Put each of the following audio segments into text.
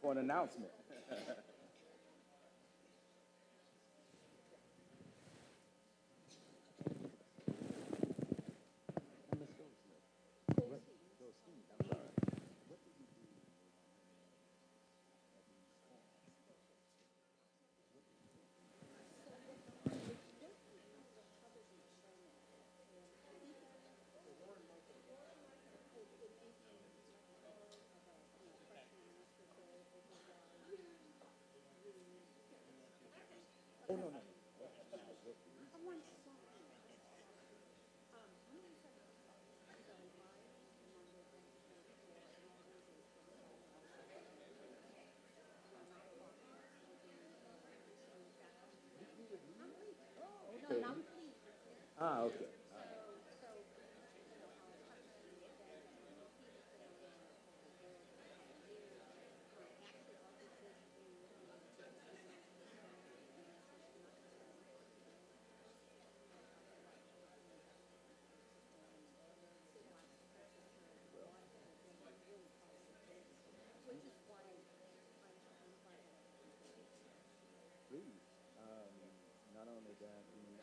For an announcement. Oh, no, no. Okay. Ah, okay. Please. Not only that, I mean,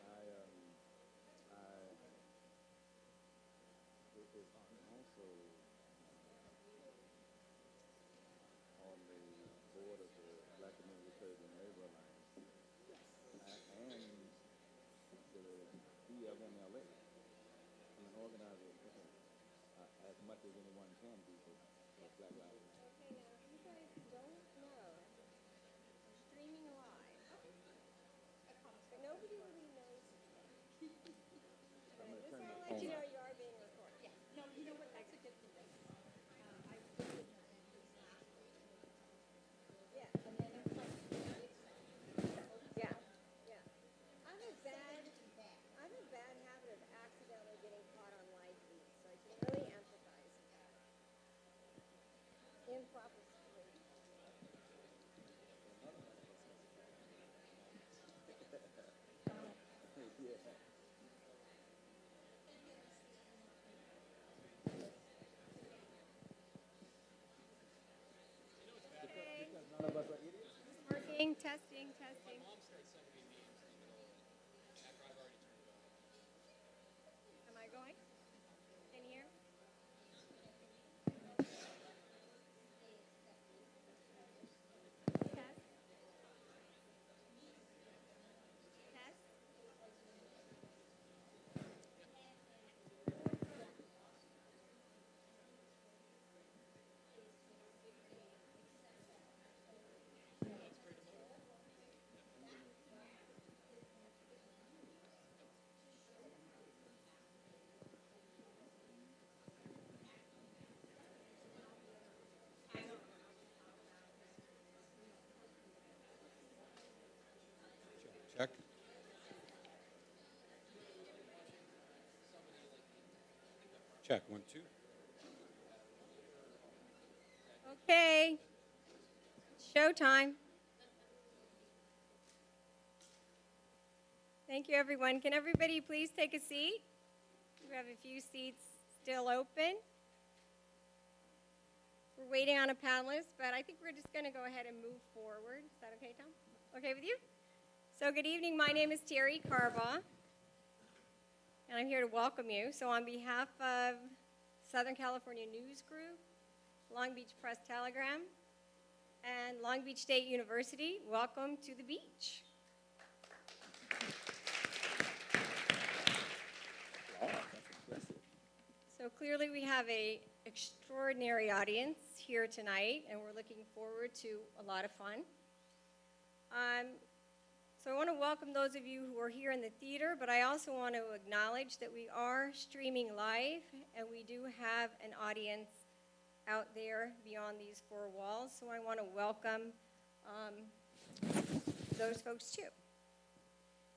it is also on the board of the Black Community Service and Labor Alliance and the BLMLA. I'm an organizer as much as anyone can be for Black Lives Matter. Okay, now, if you guys don't know, we're streaming live. But nobody really knows. I'm going to turn I'll my let you phone know off. you are being recorded. Yeah, no, you know what, that's a good thing. I visited her entries last week, Yeah, and then it was like, yeah, yeah. I have a bad, bad. I have a bad habit of accidentally getting caught on live feeds, so I can really empathize. Improper situation. Yeah. Okay. Because none of us are idiots. Working, testing, testing. Am I going? Can you hear? Test. Test. Check. Check. 1, 2. Okay. Showtime. Thank you, everyone. Can everybody please take a seat? We have a few seats still open. We're waiting on a panelist, but I think we're just going to go ahead and move forward. Is that okay, Tom? Okay with you? So good evening. My name is Terri Carbaugh, and I'm here to welcome you. So on behalf of Southern California News Group, Long Beach Press Telegram, and Long Beach State University, welcome to the beach. Wow, that's impressive. So clearly we have an extraordinary audience here tonight, and we're looking forward to a lot of fun. So I want to welcome those of you who are here in the theater, but I also want to acknowledge that we are streaming live, and we do have an audience out there beyond these four walls. So I want to welcome those folks too.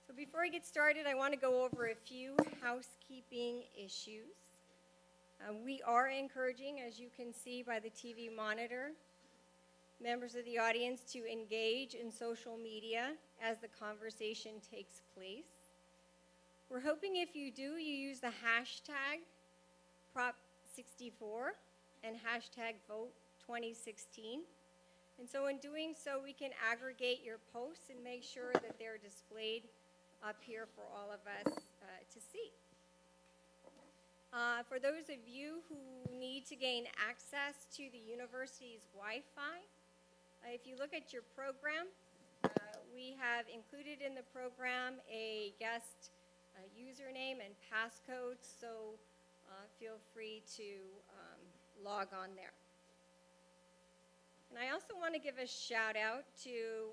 So before I get started, I want to go over a few housekeeping issues. We are encouraging, as you can see by the TV monitor, members of the audience to engage in social media as the conversation takes place. We're hoping if you do, you use the hashtag Prop64 and hashtag Vote 2016. And so in doing so, we can aggregate your posts and make sure that they're displayed up here for all of us to see. For those of you who need to gain access to the university's Wi-Fi, if you look at your program, we have included in the program a guest username and passcode, so feel free to log on there. And I also want to give a shout out to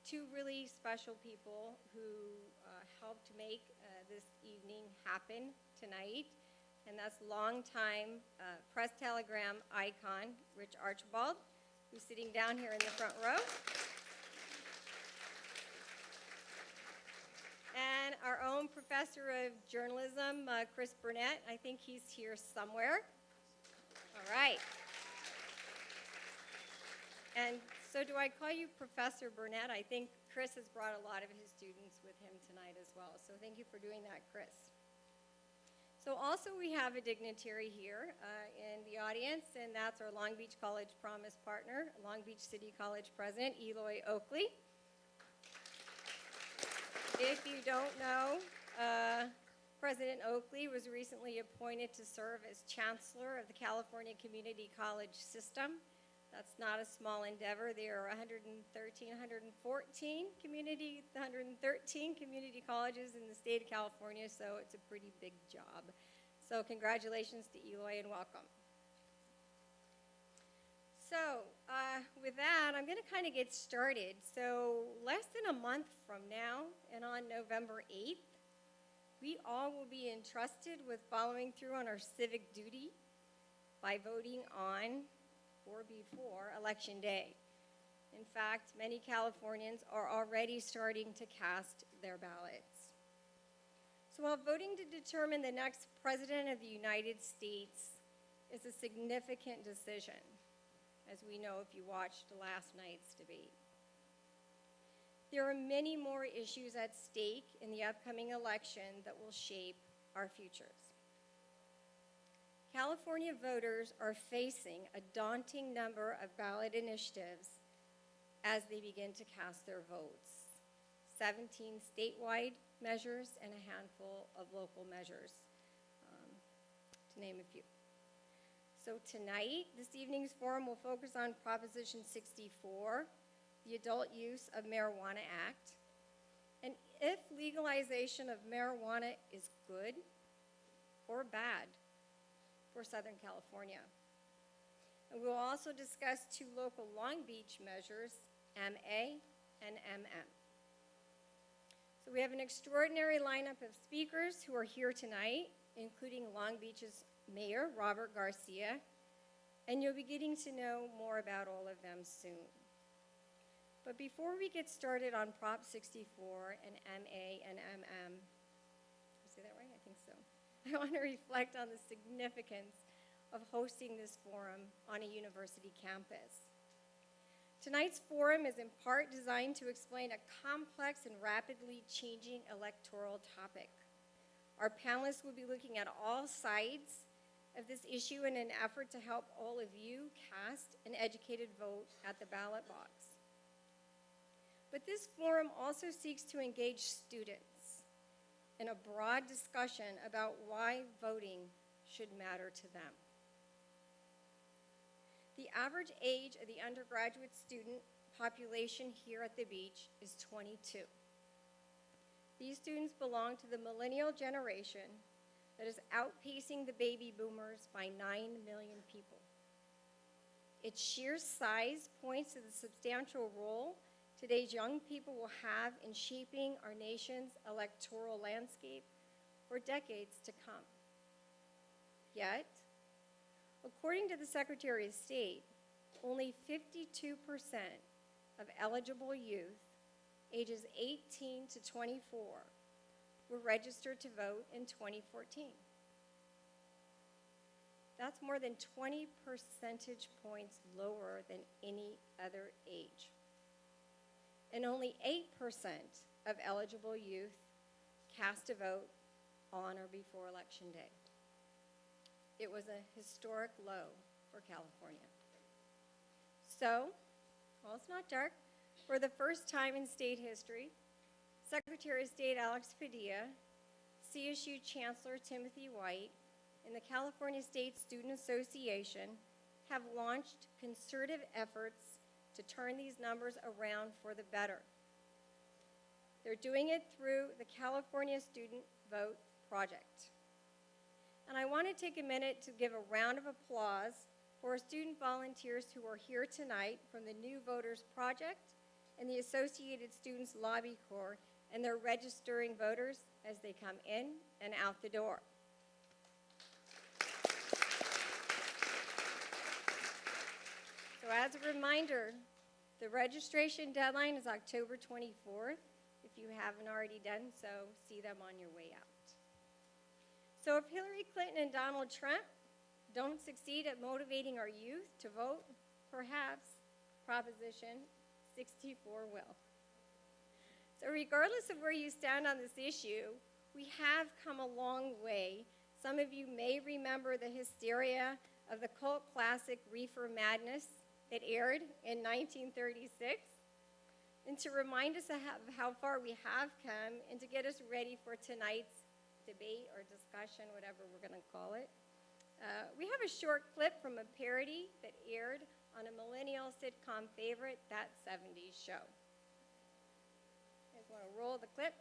two really special people who helped make this evening happen tonight, and that's longtime Press Telegram icon, Rich Archibald, who's sitting down here in the front row. And our own professor of journalism, Chris Burnett. I think he's here somewhere. All right. And so do I call you Professor Burnett? I think Chris has brought a lot of his students with him tonight as well. So thank you for doing that, Chris. So also we have a dignitary here in the audience, and that's our Long Beach College Promise partner, Long Beach City College President, Eloy Oakley. If you don't know, President Oakley was recently appointed to serve as Chancellor of the California Community College System. That's not a small endeavor. There are 113 community colleges in the state of California, so it's a pretty big job. So congratulations to Eloy and welcome. So with that, I'm going to kind of get started. So less than a month from now, and on November 8th, we all will be entrusted with following through on our civic duty by voting on or before Election Day. In fact, many Californians are already starting to cast their ballots. So while voting to determine the next President of the United States is a significant decision, as we know if you watched last night's debate, there are many more issues at stake in the upcoming election that will shape our futures. California voters are facing a daunting number of ballot initiatives as they begin to cast their votes. 17 statewide measures and a handful of local measures, to name a few. So tonight, this evening's forum will focus on Proposition 64, the Adult Use of Marijuana Act, and if legalization of marijuana is good or bad for Southern California. And we will also discuss two local Long Beach measures, MA and MM. So we have an extraordinary lineup of speakers who are here tonight, including Long Beach's Mayor, Robert Garcia, and you'll be getting to know more about all of them soon. But before we get started on Prop 64 and MA and MM, did I say that right? I think so. I want to reflect on the significance of hosting this forum on a university campus. Tonight's forum is in part designed to explain a complex and rapidly changing electoral topic. Our panelists will be looking at all sides of this issue in an effort to help all of you cast an educated vote at the ballot box. But this forum also seeks to engage students in a broad discussion about why voting should matter to them. The average age of the undergraduate student population here at the beach is 22. These students belong to the millennial generation that is outpacing the baby boomers by 9 million people. Its sheer size points to the substantial role today's young people will have in shaping our nation's electoral landscape for decades to come. Yet, according to the Secretary of State, only 52% of eligible youth ages 18 to 24 were registered to vote in 2014. That's more than 20 percentage points lower than any other age. And only 8% of eligible youth cast a vote on or before Election Day. It was a historic low for California. So, well, it's not dark. For the first time in state history, Secretary of State Alex Padilla, CSU Chancellor Timothy White, and the California State Student Association have launched concerted efforts to turn these numbers around for the better. They're doing it through the California Student Vote Project. And I want to take a minute to give a round of applause for our student volunteers who are here tonight from the New Voters Project and the Associated Students Lobby Corps, and they're registering voters as they come in and out the door. So as a reminder, the registration deadline is October 24th. If you haven't already done so, see them on your way out. So if Hillary Clinton and Donald Trump don't succeed at motivating our youth to vote, perhaps Proposition 64 will. So regardless of where you stand on this issue, we have come a long way. Some of you may remember the hysteria of the cult classic Reefer Madness that aired in 1936. And to remind us of how far we have come and to get us ready for tonight's debate or discussion, whatever we're going to call it, we have a short clip from a parody that aired on a millennial sitcom favorite, That 70s Show. You guys want to roll the clip?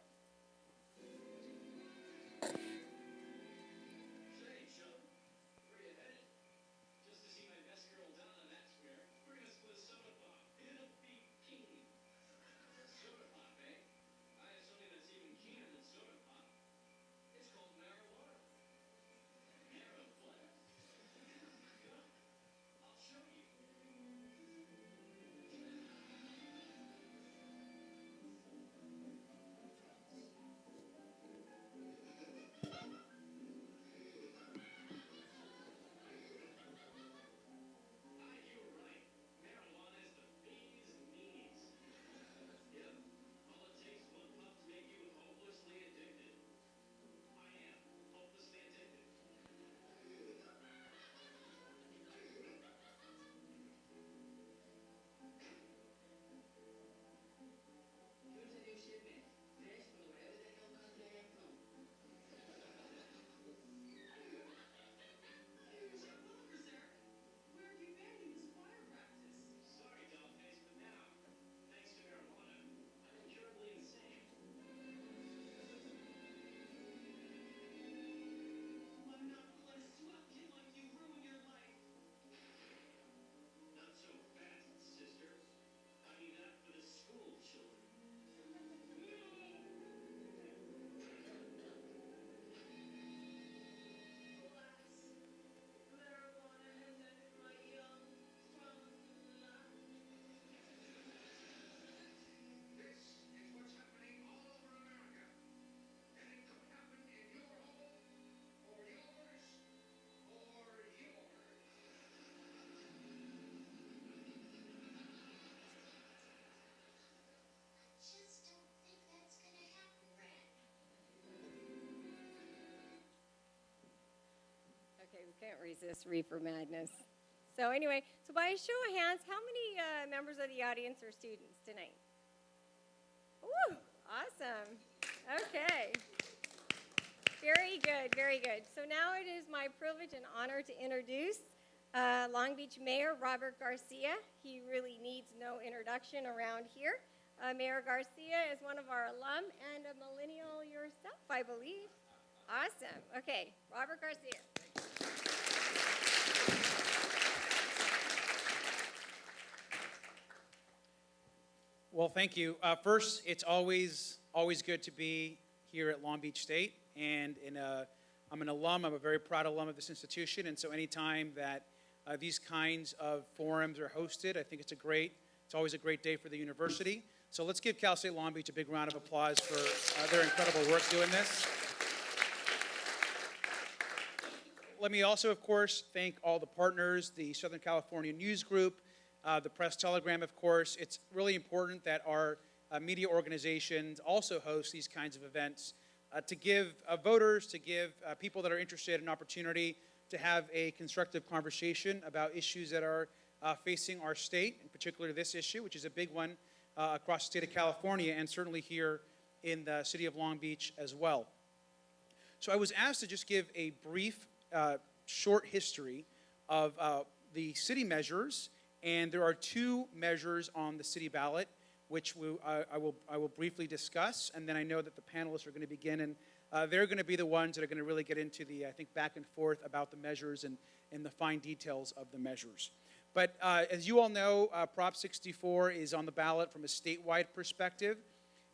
Okay, we can't resist Reefer Madness. So anyway, so by a show of hands, how many members of the audience are students tonight? Woo, awesome. Okay. Very good, very good. So now it is my privilege and honor to introduce Long Beach Mayor Robert Garcia. He really needs no introduction around here. Mayor Garcia is one of our alum and a millennial yourself, I believe. Awesome. Okay, Robert Garcia. Well, thank you. First, it's always good to be here at Long Beach State, and I'm an alum. I'm a very proud alum of this institution, and so anytime that these kinds of forums are hosted, I think it's always a great day for the university. So let's give Cal State Long Beach a big round of applause for their incredible work doing this. Let me also, of course, thank all the partners, the Southern California News Group, the Press Telegram, of course. It's really important that our media organizations also host these kinds of events to give voters, to give people that are interested an opportunity to have a constructive conversation about issues that are facing our state, in particular this issue, which is a big one across the state of California and certainly here in the city of Long Beach as well. So I was asked to just give a brief, short history of the city measures, and there are two measures on the city ballot, which I will briefly discuss, and then I know that the panelists are going to begin, and they're going to be the ones that are going to really get into the, I think, back and forth about the measures and the fine details of the measures. But as you all know, Prop 64 is on the ballot from a statewide perspective,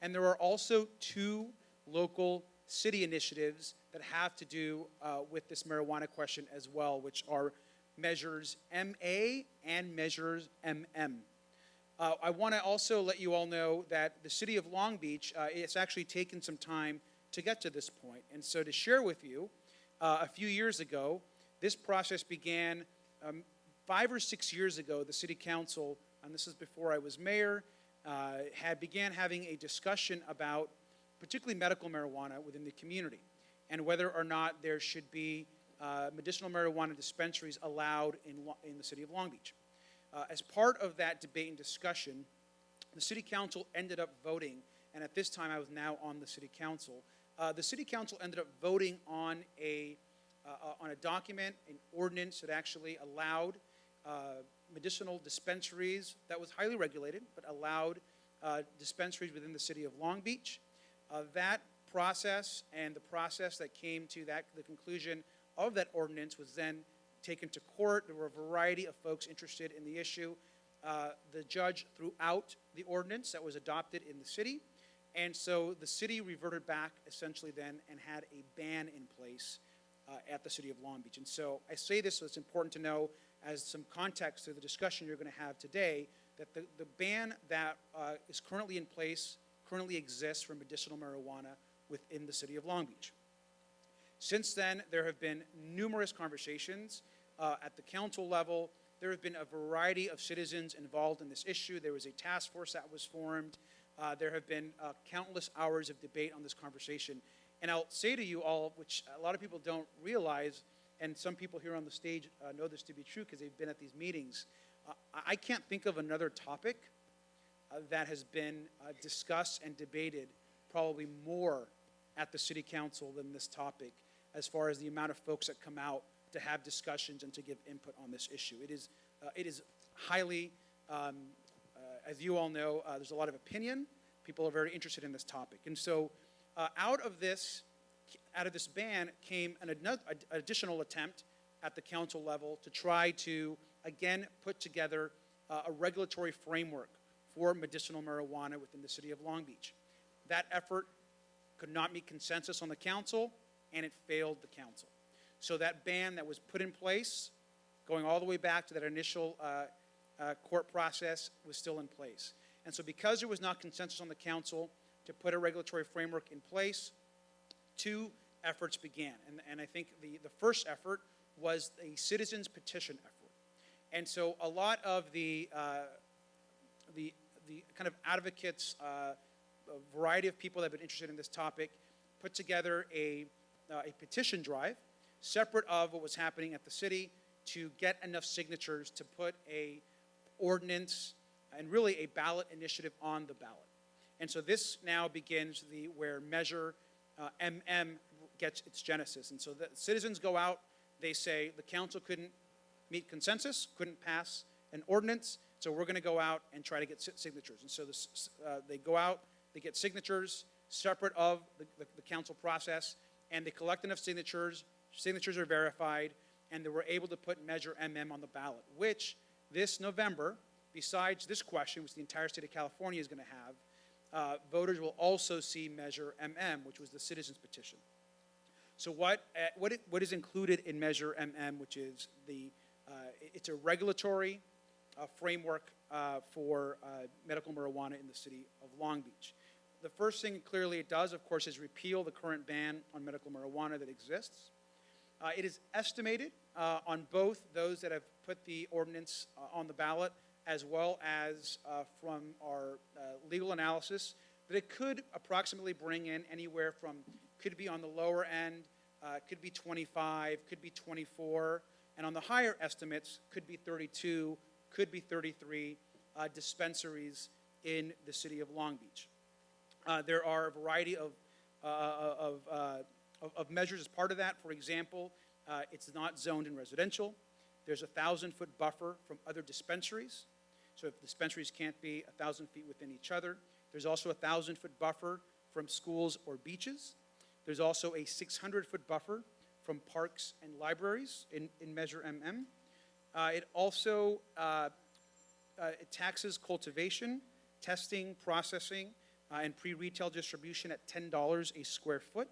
and there are also two local city initiatives that have to do with this marijuana question as well, which are Measures MA and Measures MM. I want to also let you all know that the city of Long Beach, it's actually taken some time to get to this point. And so to share with you, a few years ago, this process began 5 or 6 years ago. The city council, and this is before I was mayor, began having a discussion about particularly medical marijuana within the community and whether or not there should be medicinal marijuana dispensaries allowed in the city of Long Beach. As part of that debate and discussion, the city council ended up voting, and at this time I was now on the city council. The city council ended up voting on a document, an ordinance that actually allowed medicinal dispensaries that was highly regulated, but allowed dispensaries within the city of Long Beach. That process and the process that came to the conclusion of that ordinance was then taken to court. There were a variety of folks interested in the issue. The judge threw out the ordinance that was adopted in the city, and so the city reverted back essentially then and had a ban in place at the city of Long Beach. And so I say this so it's important to know as some context to the discussion you're going to have today that the ban that is currently in place currently exists for medicinal marijuana within the city of Long Beach. Since then, there have been numerous conversations at the council level. There have been a variety of citizens involved in this issue. There was a task force that was formed. There have been countless hours of debate on this conversation. And I'll say to you all, which a lot of people don't realize, and some people here on the stage know this to be true because they've been at these meetings, I can't think of another topic that has been discussed and debated probably more at the city council than this topic, as far as the amount of folks that come out to have discussions and to give input on this issue. It is highly, as you all know, there's a lot of opinion. People are very interested in this topic. And so out of this ban came an additional attempt at the council level to try to, again, put together a regulatory framework for medicinal marijuana within the city of Long Beach. That effort could not meet consensus on the council, and it failed the council. So that ban that was put in place, going all the way back to that initial court process, was still in place. And so because there was not consensus on the council to put a regulatory framework in place, two efforts began. And I think the first effort was a citizens petition effort. And so a lot of the kind of advocates, a variety of people that have been interested in this topic, put together a petition drive, separate of what was happening at the city, to get enough signatures to put a ordinance and really a ballot initiative on the ballot. And so this now begins where Measure MM gets its genesis. And so the citizens go out, they say the council couldn't meet consensus, couldn't pass an ordinance, so we're going to go out and try to get signatures. And so they go out, they get signatures separate of the council process, and they collect enough signatures. Signatures are verified, and they were able to put Measure MM on the ballot, which this November, besides this question, which the entire state of California is going to have, voters will also see Measure MM, which was the citizens petition. So what is included in Measure MM, which is it's a regulatory framework for medical marijuana in the city of Long Beach. The first thing clearly it does, of course, is repeal the current ban on medical marijuana that exists. It is estimated on both those that have put the ordinance on the ballot as well as from our legal analysis that it could approximately bring in anywhere from, could be on the lower end, could be 25, could be 24, and on the higher estimates could be 32 could be 33 dispensaries in the city of Long Beach. There are a variety of measures as part of that. For example, it's not zoned in residential. There's a 1,000-foot buffer from other dispensaries. So if dispensaries can't be 1,000 feet within each other. There's also a 1,000-foot buffer from schools or beaches. There's also a 600-foot buffer from parks and libraries in Measure MM. It also it taxes cultivation, testing, processing, and pre-retail distribution at $10 a square foot,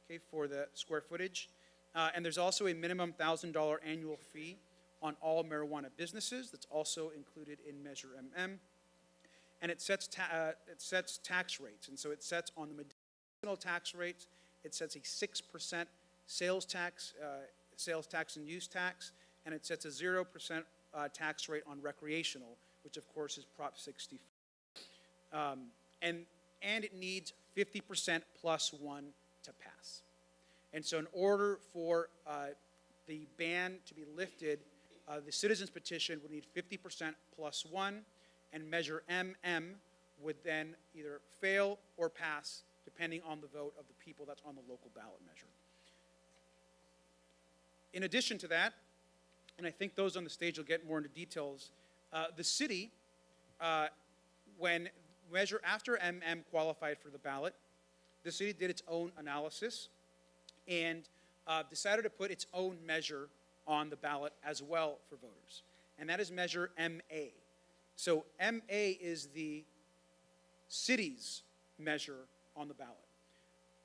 okay, for the square footage. And there's also a minimum $1,000 annual fee on all marijuana businesses that's also included in Measure MM. And it sets tax rates. And so it sets on the medicinal tax rates, it sets a 6% sales tax and use tax, and it sets a 0% tax rate on recreational, which of course is Prop 64. And it needs 50% plus one to pass. And so in order for the ban to be lifted, the citizens petition would need 50% plus one, and Measure MM would then either fail or pass, depending on the vote of the people that's on the local ballot measure. In addition to that, and I think those on the stage will get more into details, the city, when Measure after MM qualified for the ballot, the city did its own analysis and decided to put its own measure on the ballot as well for voters. And that is Measure MA. So MA is the city's measure on the ballot.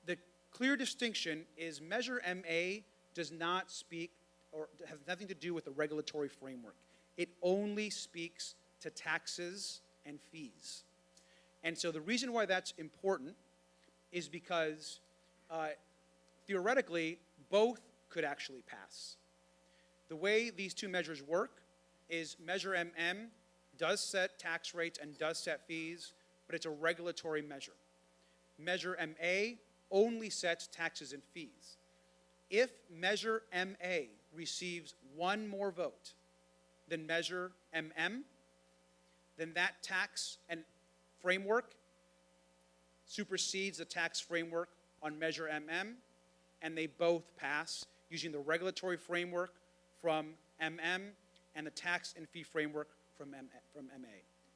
The clear distinction is Measure MA does not speak or has nothing to do with the regulatory framework. It only speaks to taxes and fees. And so the reason why that's important is because theoretically, both could actually pass. The way these two measures work is Measure MM does set tax rates and does set fees, but it's a regulatory measure. Measure MA only sets taxes and fees. If Measure MA receives one more vote than Measure MM, then that tax and framework supersedes the tax framework on Measure MM, and they both pass using the regulatory framework from MM and the tax and fee framework from MA.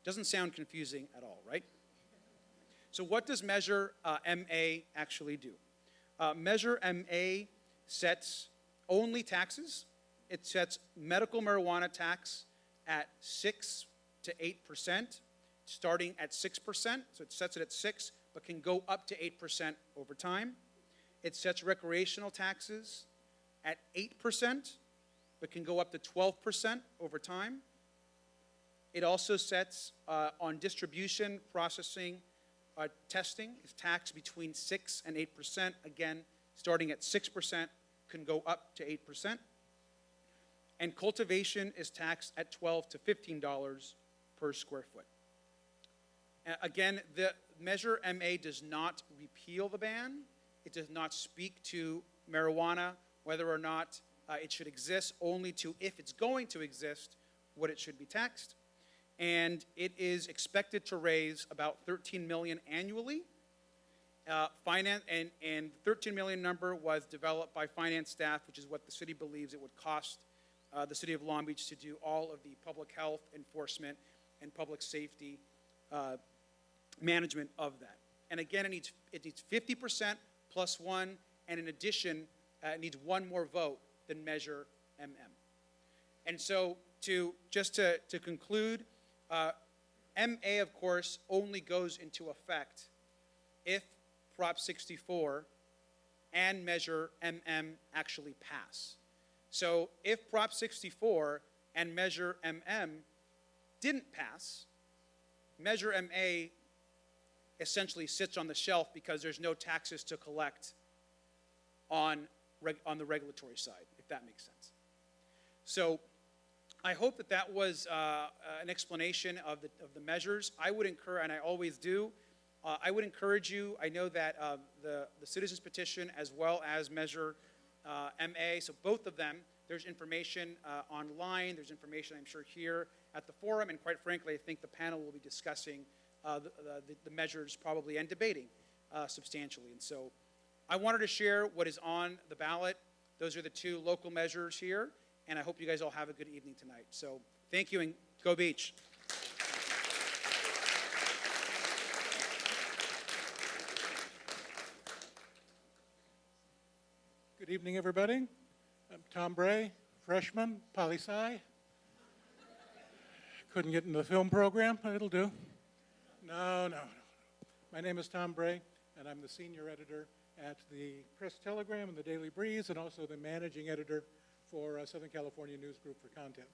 Doesn't sound confusing at all, right? So what does Measure MA actually do? Measure MA sets only taxes. It sets medical marijuana tax at 6 to 8%, starting at 6%. So it sets it at 6, but can go up to 8% over time. It sets recreational taxes at 8%, but can go up to 12% over time. It also sets on distribution, processing, testing is taxed between 6 and 8%. Again, starting at 6%, can go up to 8%. And cultivation is taxed at $12 to $15 per square foot. Again, the Measure MA does not repeal the ban. It does not speak to marijuana, whether or not it should exist, only to, if it's going to exist, what it should be taxed. And it is expected to raise about $13 million annually. And 13 million number was developed by finance staff, which is what the city believes it would cost the city of Long Beach to do all of the public health enforcement and public safety management of that. And again, it needs 50% plus one, and in addition, it needs one more vote than Measure MM. And so to conclude, MA, of course, only goes into effect if Prop 64 and Measure MM actually pass. So if Prop 64 and Measure MM didn't pass, Measure MA essentially sits on the shelf because there's no taxes to collect on the regulatory side, if that makes sense. So I hope that was an explanation of the measures. I would encourage, and I always do, I would encourage you, I know that the citizens petition as well as Measure MA, so both of them, there's information online, there's information I'm sure here at the forum, and quite frankly, I think the panel will be discussing the measures probably and debating substantially. And so I wanted to share what is on the ballot. Those are the two local measures here, and I hope you guys all have a good evening tonight. So thank you, and go Beach. Good evening, everybody. I'm Tom Bray, freshman, poli-sci. Couldn't get into the film program, but it'll do. No. My name is Tom Bray, and I'm the senior editor at the Press-Telegram and the Daily Breeze, and also the managing editor for Southern California News Group for content.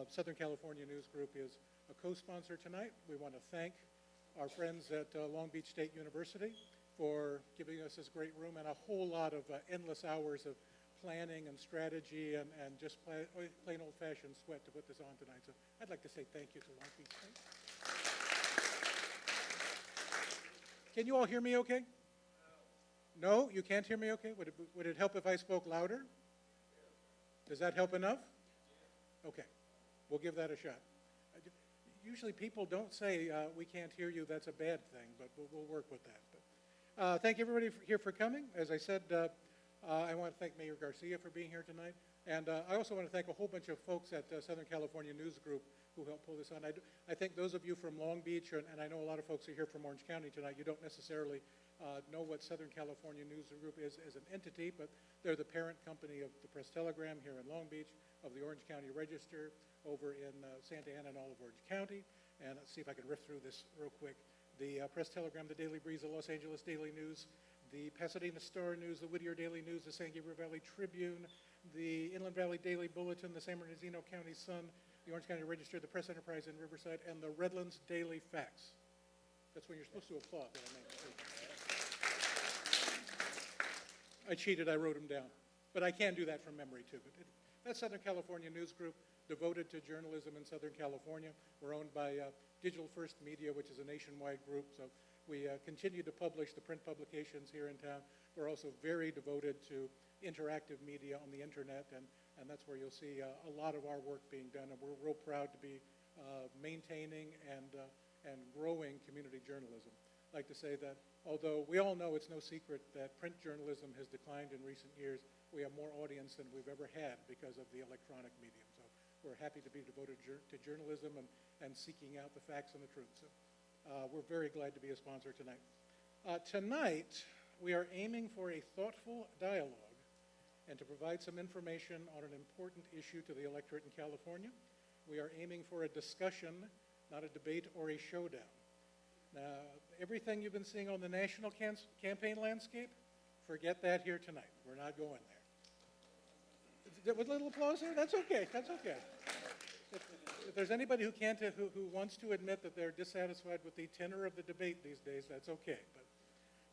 Southern California News Group is a co-sponsor tonight. We want to thank our friends at Long Beach State University for giving us this great room and a whole lot of endless hours of planning and strategy and just plain old-fashioned sweat to put this on tonight. So I'd like to say thank you to Long Beach State. Can you all hear me okay? No, you can't hear me okay? Would it help if I spoke louder? Does that help enough? Okay, we'll give that a shot. Usually people don't say we can't hear you, that's a bad thing, but we'll work with that. But, thank everybody here for coming. As I said, I want to thank Mayor Garcia for being here tonight. And I also want to thank a whole bunch of folks at Southern California News Group who helped pull this on. I think those of you from Long Beach, and I know a lot of folks are here from Orange County tonight, you don't necessarily know what Southern California News Group is as an entity, but they're the parent company of the Press-Telegram here in Long Beach, of the Orange County Register over in Santa Ana and all of Orange County. And let's see if I can riff through this real quick. The Press-Telegram, the Daily Breeze, the Los Angeles Daily News, the Pasadena Star News, the Whittier Daily News, the San Gabriel Valley Tribune, the Inland Valley Daily Bulletin, the San Bernardino County Sun, the Orange County Register, the Press Enterprise in Riverside, and the Redlands Daily Fax. That's when you're supposed to applaud. I cheated, I wrote them down. But I can do that from memory too. But that's Southern California News Group, devoted to journalism in Southern California. We're owned by Digital First Media, which is a nationwide group. So we continue to publish the print publications here in town. We're also very devoted to interactive media on the internet, and that's where you'll see a lot of our work being done. And we're real proud to be maintaining and growing community journalism. I'd like to say that although we all know it's no secret that print journalism has declined in recent years, we have more audience than we've ever had because of the electronic medium. So we're happy to be devoted to journalism and seeking out the facts and the truth. So we're very glad to be a sponsor tonight. Tonight, we are aiming for a thoughtful dialogue and to provide some information on an important issue to the electorate in California. We are aiming for a discussion, not a debate or a showdown. Now, everything you've been seeing on the national campaign landscape, forget that here tonight. We're not going there. With a little applause there? That's okay. That's okay. If there's anybody who wants to admit that they're dissatisfied with the tenor of the debate these days, that's okay.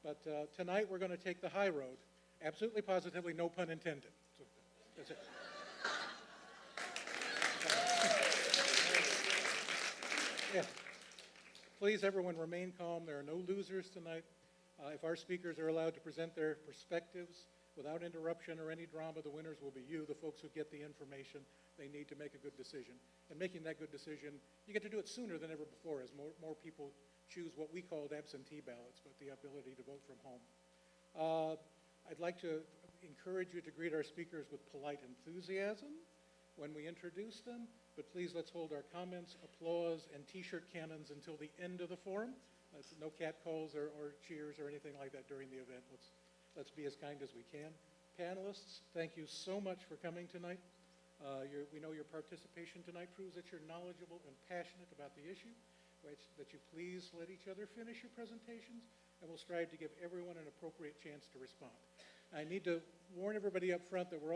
But tonight we're going to take the high road. Absolutely, positively, no pun intended. So that's it. Yeah. Please, everyone, remain calm. There are no losers tonight. If our speakers are allowed to present their perspectives without interruption or any drama, the winners will be you, the folks who get the information they need to make a good decision. And making that good decision, you get to do it sooner than ever before as more people choose what we called absentee ballots, but the ability to vote from home. I'd like to encourage you to greet our speakers with polite enthusiasm when we introduce them, but please let's hold our comments, applause, and T-shirt cannons until the end of the forum. No catcalls or cheers or anything like that during the event. Let's be as kind as we can. Panelists, thank you so much for coming tonight. We know your participation tonight proves that you're knowledgeable and passionate about the issue, that you please let each other finish your presentations, and we'll strive to give everyone an appropriate chance to respond. I need to warn everybody up front that we're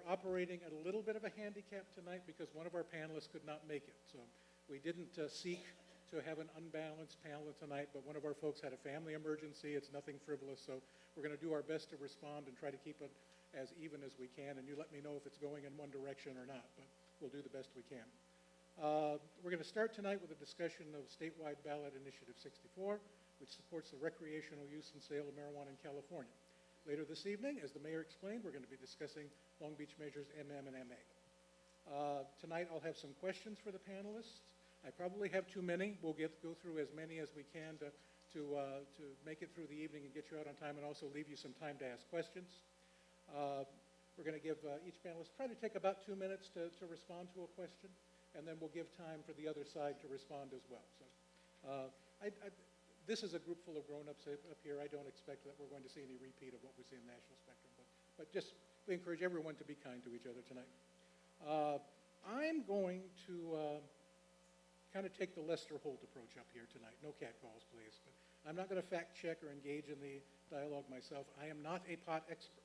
operating at a little bit of a handicap tonight because one of our panelists could not make it. So we didn't seek to have an unbalanced panel tonight, but one of our folks had a family emergency. It's nothing frivolous, so we're going to do our best to respond and try to keep it as even as we can, and you let me know if it's going in one direction or not, but we'll do the best we can. We're going to start tonight with a discussion of statewide ballot initiative 64, which supports the recreational use and sale of marijuana in California. Later this evening, as the mayor explained, we're going to be discussing Long Beach measures MM and MA. Tonight I'll have some questions for the panelists. I probably have too many. We'll go through as many as we can to make it through the evening and get you out on time and also leave you some time to ask questions. We're going to give each panelist, try to take about 2 minutes to respond to a question, and then we'll give time for the other side to respond as well. So, this is a group full of grown-ups up here. I don't expect that we're going to see any repeat of what we see in National Spectrum, but just we encourage everyone to be kind to each other tonight. I'm going to kind of take the Lester Holt approach up here tonight. No catcalls, please. But I'm not going to fact check or engage in the dialogue myself. I am not a pot expert.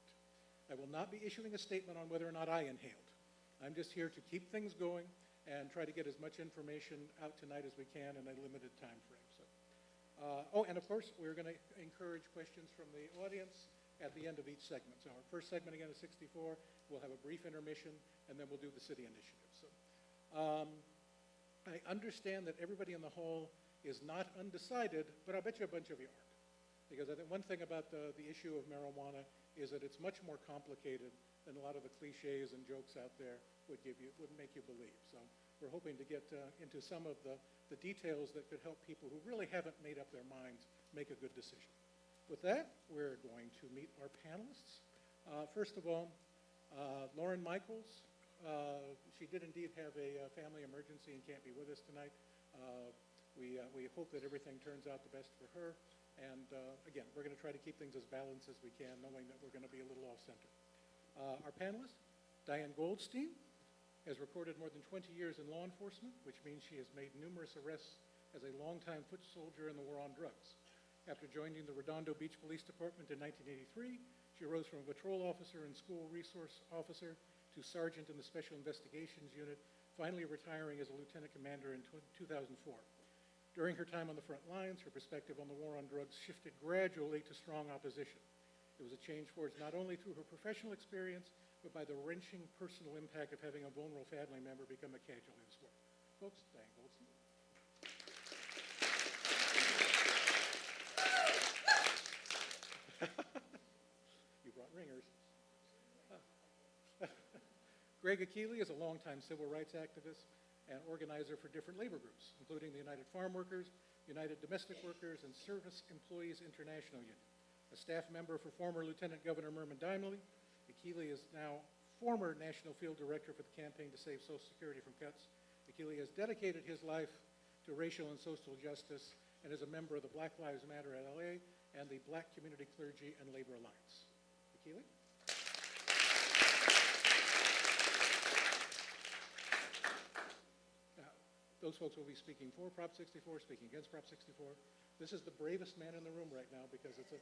I will not be issuing a statement on whether or not I inhaled. I'm just here to keep things going and try to get as much information out tonight as we can in a limited time frame. So, and of course, we're going to encourage questions from the audience at the end of each segment. So our first segment again is 64. We'll have a brief intermission, and then we'll do the city initiative. So I understand that everybody in the hall is not undecided, but I bet you a bunch of you aren't. Because I think one thing about the issue of marijuana is that it's much more complicated than a lot of the cliches and jokes out there would make you believe. So we're hoping to get into some of the details that could help people who really haven't made up their minds make a good decision. With that, we're going to meet our panelists. First of all, Lauren Michaels. She did indeed have a family emergency and can't be with us tonight. We hope that everything turns out the best for her. And again, we're going to try to keep things as balanced as we can, knowing that we're going to be a little off-center. Our panelist, Diane Goldstein, has recorded more than 20 years in law enforcement, which means she has made numerous arrests as a longtime foot soldier in the war on drugs. After joining the Redondo Beach Police Department in 1983, she rose from a patrol officer and school resource officer to sergeant in the Special Investigations Unit, finally retiring as a lieutenant commander in 2004. During her time on the front lines, her perspective on the war on drugs shifted gradually to strong opposition. It was a change forged not only through her professional experience, but by the wrenching personal impact of having a vulnerable family member become a casualty of this war. Folks, Diane Goldstein. You brought ringers. Greg Akili is a longtime civil rights activist and organizer for different labor groups, including the United Farm Workers, United Domestic Workers, and Service Employees International Union. A staff member for former Lieutenant Governor Merman Dimely, Akili is now former National Field Director for the Campaign to Save Social Security from Cuts. Akili has dedicated his life to racial and social justice and is a member of the Black Lives Matter LA and the Black Community Clergy and Labor Alliance. Akili? Those folks will be speaking for Prop 64, speaking against Prop 64. This is the bravest man in the room right now because he's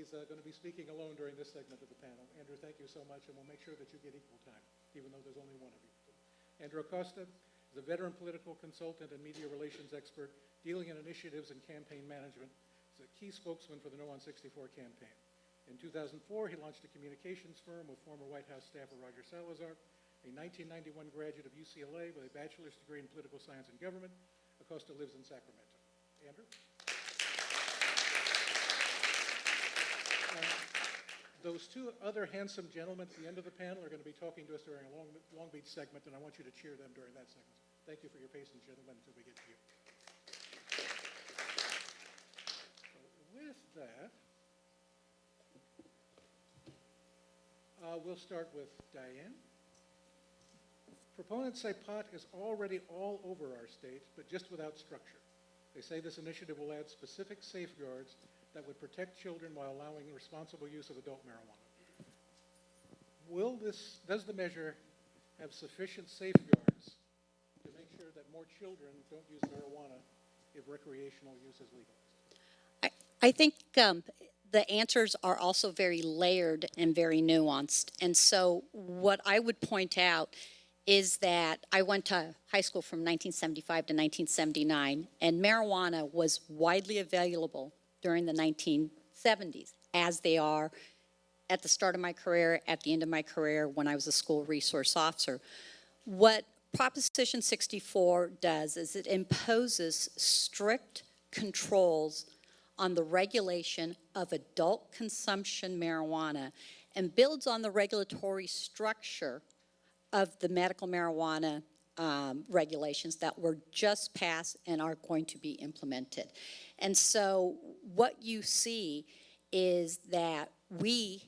going to be speaking alone during this segment of the panel. Andrew, thank you so much, and we'll make sure that you get equal time, even though there's only one of you. Andrew Acosta is a veteran political consultant and media relations expert dealing in initiatives and campaign management. He's a key spokesman for the No on 64 campaign. In 2004, he launched a communications firm with former White House staffer Roger Salazar. A 1991 graduate of UCLA with a bachelor's degree in political science and government, Acosta lives in Sacramento. Andrew? Those two other handsome gentlemen at the end of the panel are going to be talking to us during a Long Beach segment, and I want you to cheer them during that segment. Thank you for your patience, gentlemen, until we get to you. So with that, we'll start with Diane. Proponents say pot is already all over our state, but just without structure. They say this initiative will add specific safeguards that would protect children while allowing responsible use of adult marijuana. Does the measure have sufficient safeguards to make sure that more children don't use marijuana if recreational use is legalized? I think the answers are also very layered and very nuanced. And so what I would point out is that I went to high school from 1975 to 1979, and marijuana was widely available during the 1970s, as they are at the start of my career, at the end of my career, when I was a school resource officer. What Proposition 64 does is it imposes strict controls on the regulation of adult consumption marijuana and builds on the regulatory structure of the medical marijuana regulations that were just passed and are going to be implemented. And so what you see is that we,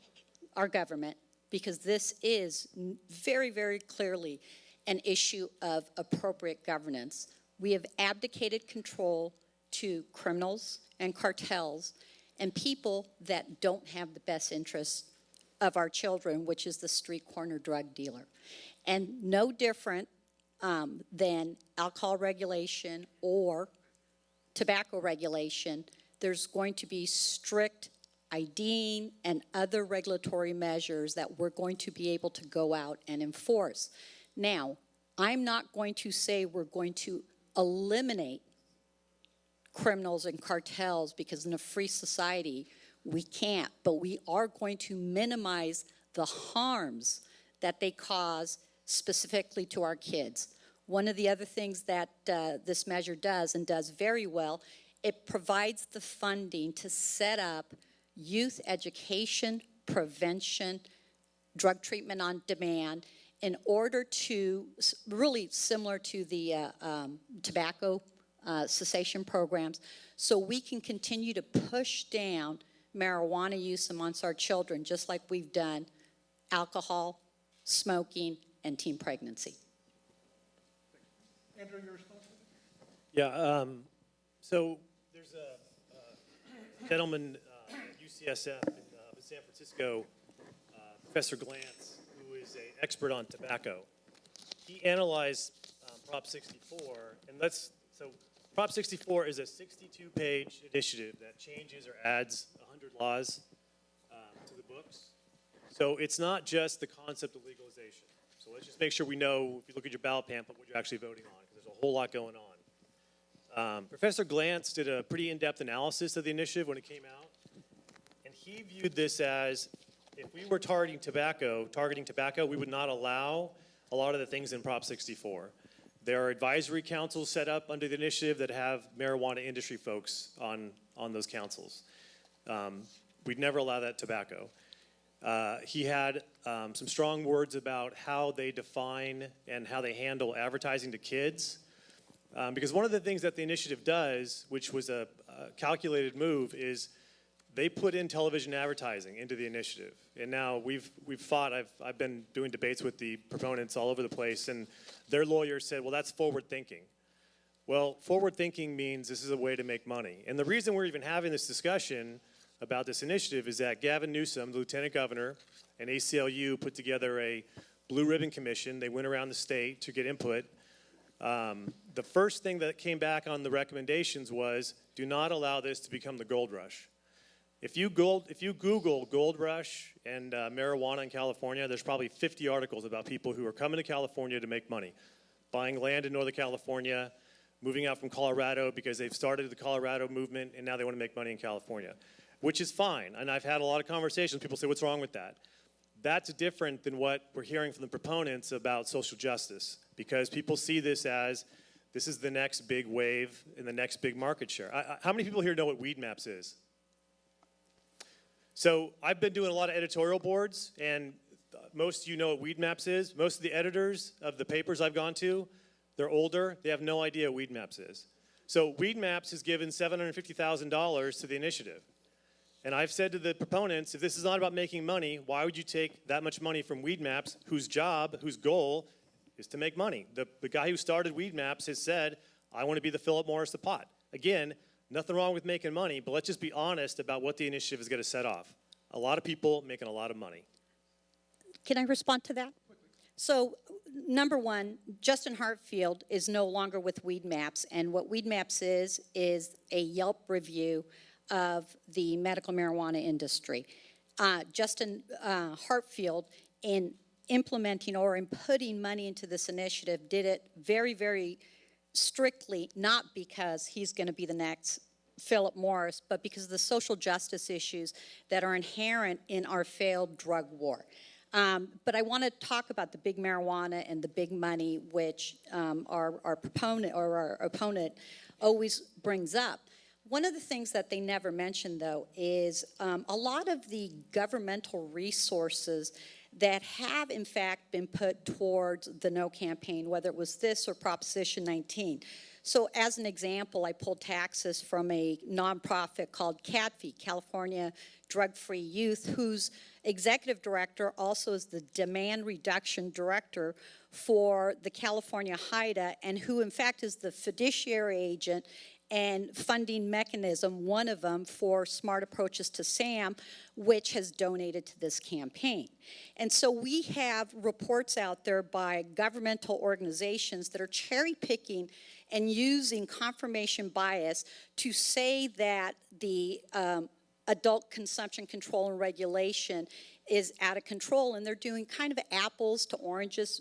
our government, because this is very, very clearly an issue of appropriate governance, we have abdicated control to criminals and cartels and people that don't have the best interests of our children, which is the street corner drug dealer. And no different than alcohol regulation or tobacco regulation, there's going to be strict IDing and other regulatory measures that we're going to be able to go out and enforce. Now, I'm not going to say we're going to eliminate criminals and cartels, because in a free society we can't, but we are going to minimize the harms that they cause specifically to our kids. One of the other things that this measure does, and does very well, it provides the funding to set up youth education, prevention, drug treatment on demand, in order to, really similar to the tobacco cessation programs, so we can continue to push down marijuana use amongst our children, just like we've done alcohol, smoking, and teen pregnancy. Andrew, your response? Yeah, so there's a gentleman at UCSF in San Francisco, Professor Glantz, who is an expert on tobacco. He analyzed Prop 64, and so Prop 64 is a 62-page initiative that changes or adds 100 laws to the books. So it's not just the concept of legalization. So let's just make sure we know, if you look at your ballot pamphlet, what you're actually voting on, because there's a whole lot going on. Professor Glantz did a pretty in-depth analysis of the initiative when it came out, and he viewed this as, if we were targeting tobacco, we would not allow a lot of the things in Prop 64. There are advisory councils set up under the initiative that have marijuana industry folks on those councils. We'd never allow that tobacco. He had some strong words about how they define and how they handle advertising to kids. Because one of the things that the initiative does, which was a calculated move, is they put in television advertising into the initiative. And now we've fought, I've been doing debates with the proponents all over the place, and their lawyers said, well, that's forward thinking. Well, forward thinking means this is a way to make money. And the reason we're even having this discussion about this initiative is that Gavin Newsom, the Lieutenant Governor, and ACLU put together a blue ribbon commission. They went around the state to get input. The first thing that came back on the recommendations was, do not allow this to become the gold rush. If you Google gold rush and marijuana in California, there's probably 50 articles about people who are coming to California to make money, buying land in Northern California, moving out from Colorado because they've started the Colorado movement and now they want to make money in California, which is fine. And I've had a lot of conversations. People say, what's wrong with that? That's different than what we're hearing from the proponents about social justice, because people see this as, this is the next big wave and the next big market share. How many people here know what Weed Maps is? So I've been doing a lot of editorial boards, and most of you know what Weed Maps is. Most of the editors of the papers I've gone to, they're older. They have no idea what Weed Maps is. So Weed Maps has given $750,000 to the initiative. And I've said to the proponents, if this is not about making money, why would you take that much money from Weed Maps, whose goal is to make money? The guy who started Weed Maps has said, I want to be the Philip Morris of pot. Again, nothing wrong with making money, but let's just be honest about what the initiative is going to set off. A lot of people making a lot of money. Can I respond to that? So, number one, Justin Hartfield is no longer with Weed Maps, and what Weed Maps is a Yelp review of the medical marijuana industry. Justin Hartfield, in implementing or in putting money into this initiative, did it very, very strictly, not because he's going to be the next Philip Morris, but because of the social justice issues that are inherent in our failed drug war. But I want to talk about the big marijuana and the big money, which our proponent or our opponent always brings up. One of the things that they never mention, though, is a lot of the governmental resources that have in fact been put towards the no campaign, whether it was this or Proposition 19. So as an example, I pulled taxes from a nonprofit called CADFI, California Drug-Free Youth, whose executive director also is the demand reduction director for the California HIDA, and who in fact is the fiduciary agent and funding mechanism, one of them, for Smart Approaches to SAM, which has donated to this campaign. And so we have reports out there by governmental organizations that are cherry picking and using confirmation bias to say that the adult consumption control and regulation is out of control, and they're doing kind of apples to oranges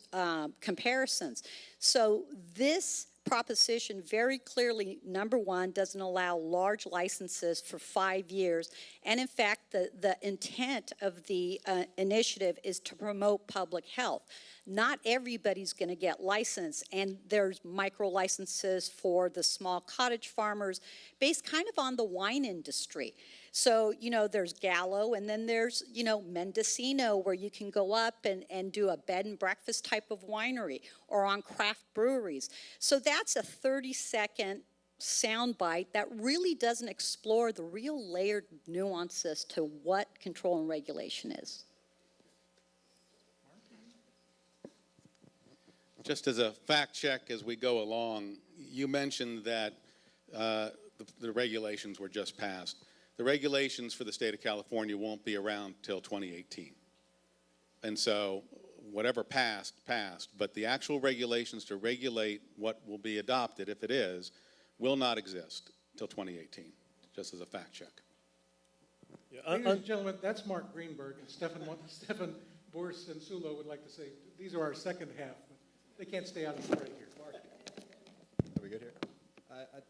comparisons. So this proposition very clearly, number one, doesn't allow large licenses for 5 years. And in fact, the intent of the initiative is to promote public health. Not everybody's going to get licensed, and there's micro licenses for the small cottage farmers based kind of on the wine industry. So, you know, there's Gallo, and then there's, you know, Mendocino, where you can go up and do a bed and breakfast type of winery, or on craft breweries. So that's a 30-second soundbite that really doesn't explore the real layered nuances to what control and regulation is. Just as a fact check as we go along, you mentioned that the regulations were just passed. The regulations for the state of California won't be around till 2018. And so whatever passed, but the actual regulations to regulate what will be adopted, if it is, will not exist till 2018, just as a fact check. Yeah, ladies and gentlemen, that's Marc Greenberg, and Stefan Borst-Censullo would like to say, these are our second half, but they can't stay out of the break here. Marc. Are we good here? All right.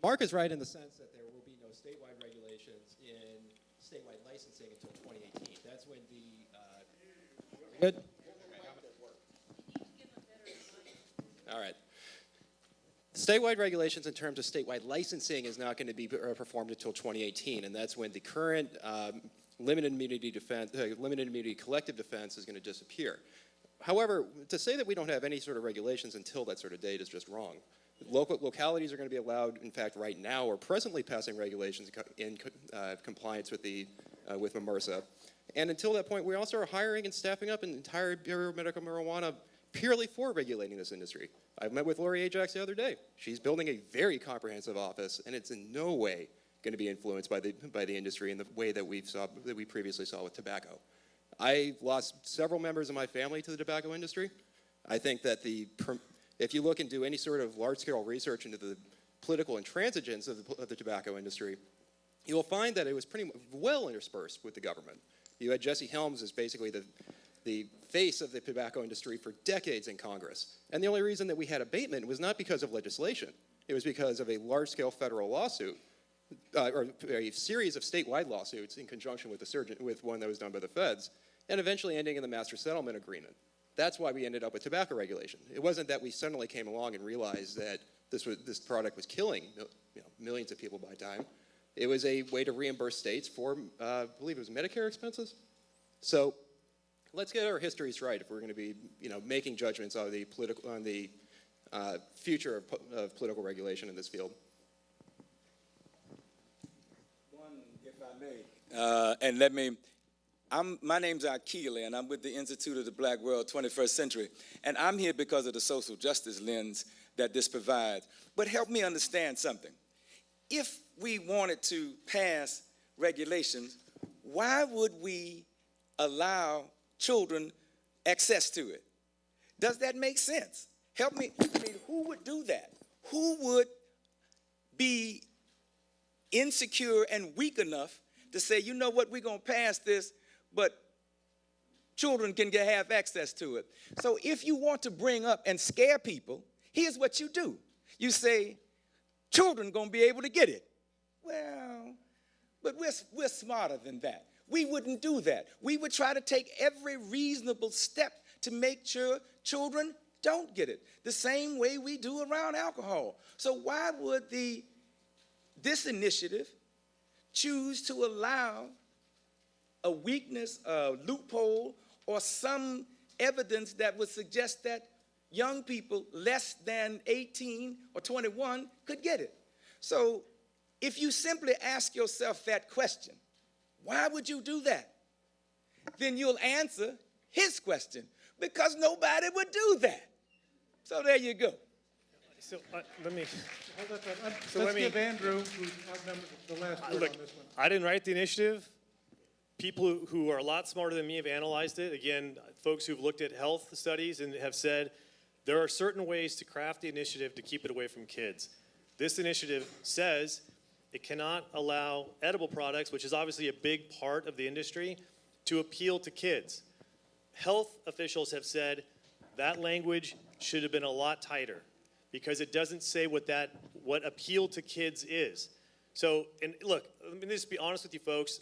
Marc is right in the sense that there will be no statewide regulations in statewide licensing until 2018. That's when the good. All right. Statewide regulations in terms of statewide licensing is not going to be performed until 2018, and that's when the current limited immunity collective defense is going to disappear. However, to say that we don't have any sort of regulations until that sort of date is just wrong. Localities are going to be allowed, in fact, right now, or presently passing regulations in compliance with with MRSA. And until that point, we also are hiring and staffing up an entire Bureau of Medical Marijuana purely for regulating this industry. I met with Lori Ajax the other day. She's building a very comprehensive office, and it's in no way going to be influenced by the industry in the way that we previously saw with tobacco. I lost several members of my family to the tobacco industry. I think that if you look and do any sort of large-scale research into the political intransigence of the tobacco industry, you will find that it was pretty well interspersed with the government. You had Jesse Helms as basically the face of the tobacco industry for decades in Congress. And the only reason that we had abatement was not because of legislation. It was because of a large-scale federal lawsuit, or a series of statewide lawsuits in conjunction with one that was done by the feds, and eventually ending in the Master Settlement Agreement. That's why we ended up with tobacco regulation. It wasn't that we suddenly came along and realized that this product was killing millions of people by time. It was a way to reimburse states for, I believe it was Medicare expenses. So let's get our histories right if we're going to be making judgments on the future of political regulation in this field. One, if I may, my name's Akili, and I'm with the Institute of the Black World 21st Century, and I'm here because of the social justice lens that this provides. But help me understand something. If we wanted to pass regulations, why would we allow children access to it? Does that make sense? Help me. I mean, who would do that? Who would be insecure and weak enough to say, you know what, we're going to pass this, but children can have access to it? So if you want to bring up and scare people, here's what you do. You say, children going to be able to get it. Well, but we're smarter than that. We wouldn't do that. We would try to take every reasonable step to make sure children don't get it, the same way we do around alcohol. So why would this initiative choose to allow a weakness, a loophole, or some evidence that would suggest that young people less than 18 or 21 could get it. So if you simply ask yourself that question, why would you do that? Then you'll answer his question, because nobody would do that. So there you go. So let me. Hold that thought. So Let's let me- give Andrew, who's outnumbered, the last word Look, on this one. I didn't write the initiative. People who are a lot smarter than me have analyzed it. Again, folks who've looked at health studies and have said there are certain ways to craft the initiative to keep it away from kids. This initiative says it cannot allow edible products, which is obviously a big part of the industry, to appeal to kids. Health officials have said that language should have been a lot tighter because it doesn't say what appeal to kids is. So, and look, let me just be honest with you folks.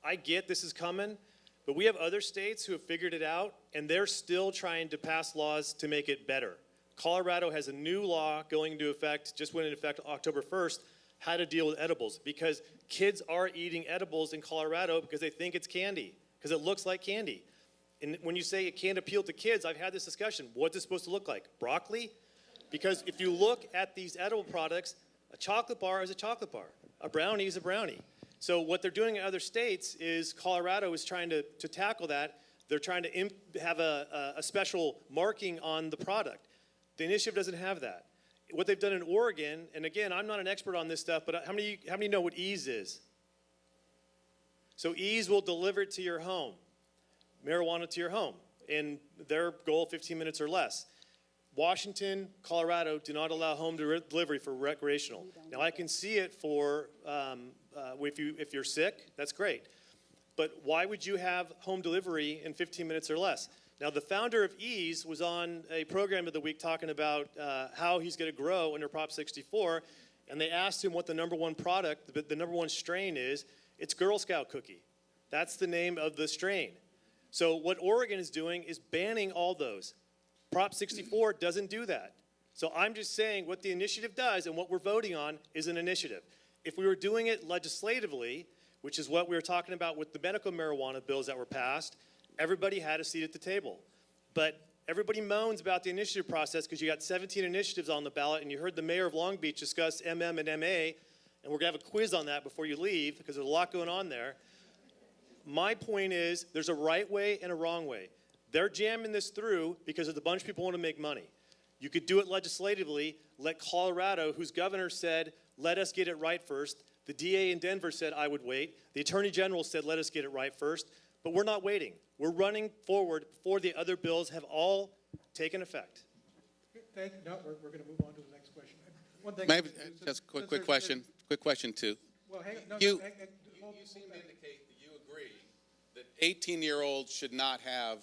I get this is coming, but we have other states who have figured it out, and they're still trying to pass laws to make it better. Colorado has a new law going into effect, just went into effect October 1st, how to deal with edibles, because kids are eating edibles in Colorado because they think it's candy, because it looks like candy. And when you say it can't appeal to kids, I've had this discussion. What's it supposed to look like? Broccoli? Because if you look at these edible products, a chocolate bar is a chocolate bar. A brownie is a brownie. So what they're doing in other states is Colorado is trying to tackle that. They're trying to have a special marking on the product. The initiative doesn't have that. What they've done in Oregon, and again, I'm not an expert on this stuff, but how many know what ease is? So ease will deliver it to your home, marijuana to your home, and their goal, 15 minutes or less. Washington, Colorado do not allow home delivery for recreational. Now I can see it for if you're sick, that's great. But why would you have home delivery in 15 minutes or less? Now the founder of Ease was on a program of the week talking about how he's going to grow under Prop 64, and they asked him what the number one product, the number one strain is. It's Girl Scout cookie. That's the name of the strain. So what Oregon is doing is banning all those. Prop 64 doesn't do that. So I'm just saying what the initiative does and what we're voting on is an initiative. If we were doing it legislatively, which is what we were talking about with the medical marijuana bills that were passed, everybody had a seat at the table. But everybody moans about the initiative process because you got 17 initiatives on the ballot, and you heard the mayor of Long Beach discuss MM and MA, and we're going to have a quiz on that before you leave because there's a lot going on there. My point is there's a right way and a wrong way. They're jamming this through because a bunch of people want to make money. You could do it legislatively. Let Colorado, whose governor said, let us get it right first. The DA in Denver said, I would wait. The Attorney General said, let us get it right first. But we're not waiting. We're running forward before the other bills have all taken effect. Thank you. No, we're going to move on to the next question. One thing. Maybe just a quick question. Quick question too. Well, hang on. No, You seem to indicate that you agree that 18-year-olds should not have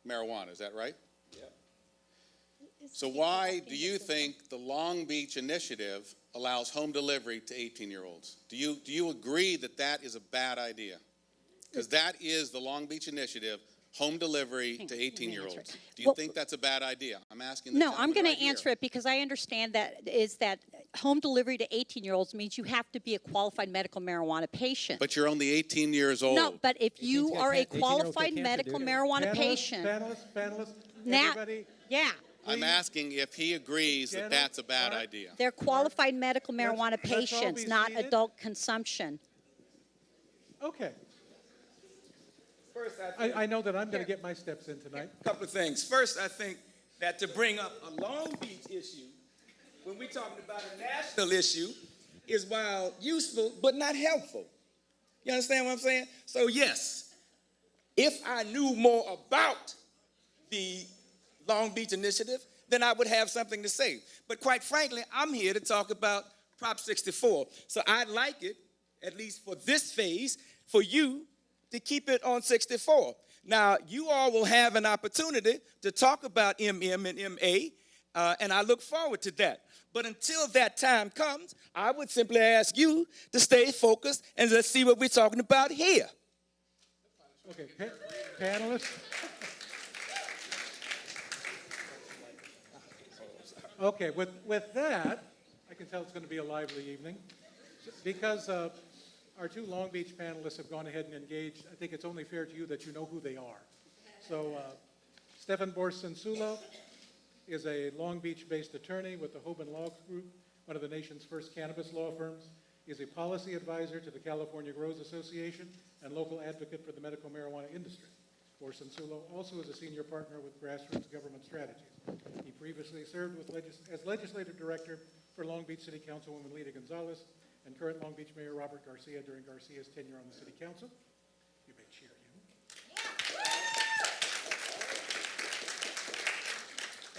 marijuana. Is that right? Yeah. So why do you think the Long Beach initiative allows home delivery to 18-year-olds? Do you agree that that is a bad idea? Because that is the Long Beach initiative, home delivery to 18-year-olds. Do you think that's a bad idea? I'm asking. No, I'm going to answer it because I understand that home delivery to 18-year-olds means you have to be a qualified medical marijuana patient. But you're only 18 years old. No, but if you are a 18-year-olds qualified can't medical do it. marijuana patient, Panelists, now, everybody. yeah, I'm asking if he agrees that that's a bad idea. they're qualified medical marijuana let's all be patients, not seated. adult consumption. Okay. First, I know that I'm going to get my steps in tonight. A couple of things. First, I think that to bring up a Long Beach issue, when we're talking about a national issue, is while useful but not helpful. You understand what I'm saying? So yes, if I knew more about the Long Beach initiative, then I would have something to say. But quite frankly, I'm here to talk about Prop 64. So I'd like it, at least for this phase, for you to keep it on 64. Now, you all will have an opportunity to talk about MM and MA, and I look forward to that. But until that time comes, I would simply ask you to stay focused and let's see what we're talking about here. Okay, panelists. Okay, with that, I can tell it's going to be a lively evening because our two Long Beach panelists have gone ahead and engaged. I think it's only fair to you that you know who they are. So Stefan Borst-Censullo is a Long Beach-based attorney with the Hoban Law Group, one of the nation's first cannabis law firms. He is a policy advisor to the California Growers Association and local advocate for the medical marijuana industry. Borst-Censullo also is a senior partner with Grassroots Government Strategies. He previously served as legislative director for Long Beach City Councilwoman Lita Gonzalez and current Long Beach Mayor Robert Garcia during Garcia's tenure on the City Council. You may cheer him.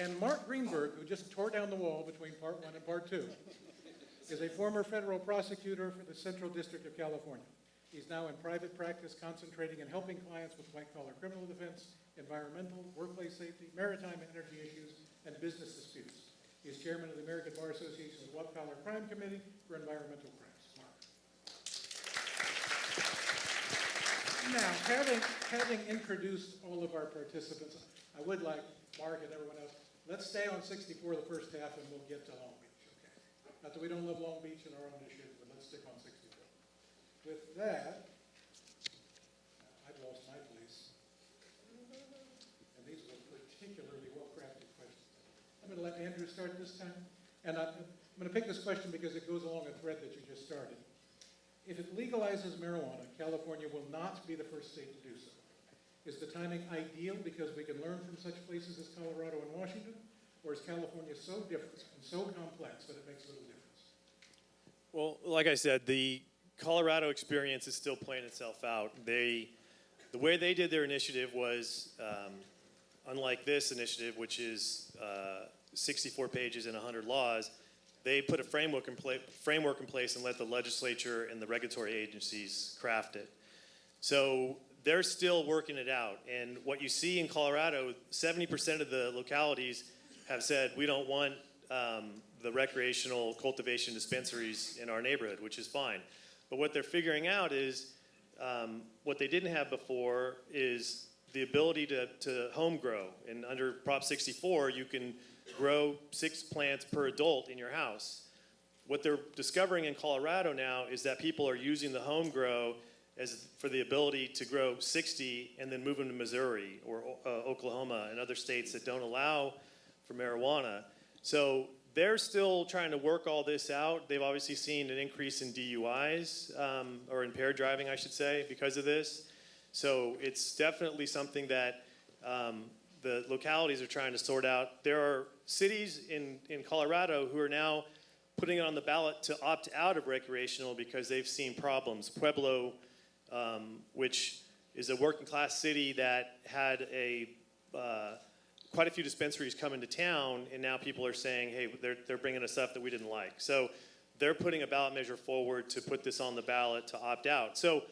And Marc Greenberg, who just tore down the wall between Part 1 and Part 2, is a former federal prosecutor for the Central District of California. He's now in private practice concentrating and helping clients with white-collar criminal defense, environmental, workplace safety, maritime and energy issues, and business disputes. He is chairman of the American Bar Association's White-Collar Crime Committee for Environmental Crimes. Marc. Now, having introduced all of our participants, I would like Marc and everyone else, let's stay on 64 the first half and we'll get to Long Beach, okay? Not that we don't love Long Beach and our own issues, but let's stick on 64. With that, I've lost my place. And these were particularly well-crafted questions. I'm going to let Andrew start this time. And I'm going to pick this question because it goes along a thread that you just started. If it legalizes marijuana, California will not be the first state to do so. Is the timing ideal because we can learn from such places as Colorado and Washington? Or is California so different and so complex that it makes little difference? Well, like I said, the Colorado experience is still playing itself out. The way they did their initiative was, unlike this initiative, which is 64 pages and 100 laws, they put a framework in place and let the legislature and the regulatory agencies craft it. So they're still working it out. And what you see in Colorado, 70% of the localities have said, we don't want the recreational cultivation dispensaries in our neighborhood, which is fine. But what they're figuring out is what they didn't have before is the ability to home grow. And under Prop 64, you can grow 6 plants per adult in your house. What they're discovering in Colorado now is that people are using the home grow for the ability to grow 60 and then move them to Missouri or Oklahoma and other states that don't allow for marijuana. So they're still trying to work all this out. They've obviously seen an increase in DUIs, or impaired driving, I should say, because of this. So it's definitely something that the localities are trying to sort out. There are cities in Colorado who are now putting it on the ballot to opt out of recreational because they've seen problems. Pueblo, which is a working class city that had quite a few dispensaries come into town, and now people are saying, hey, they're bringing us stuff that we didn't like. So they're putting a ballot measure forward to put this on the ballot to opt out. So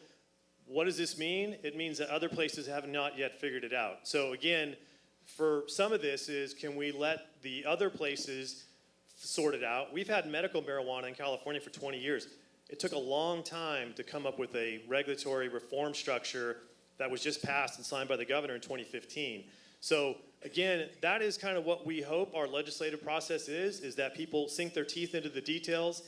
what does this mean? It means that other places have not yet figured it out. So again, for some of this is, can we let the other places sort it out? We've had medical marijuana in California for 20 years. It took a long time to come up with a regulatory reform structure that was just passed and signed by the governor in 2015. So again, that is kind of what we hope our legislative process is that people sink their teeth into the details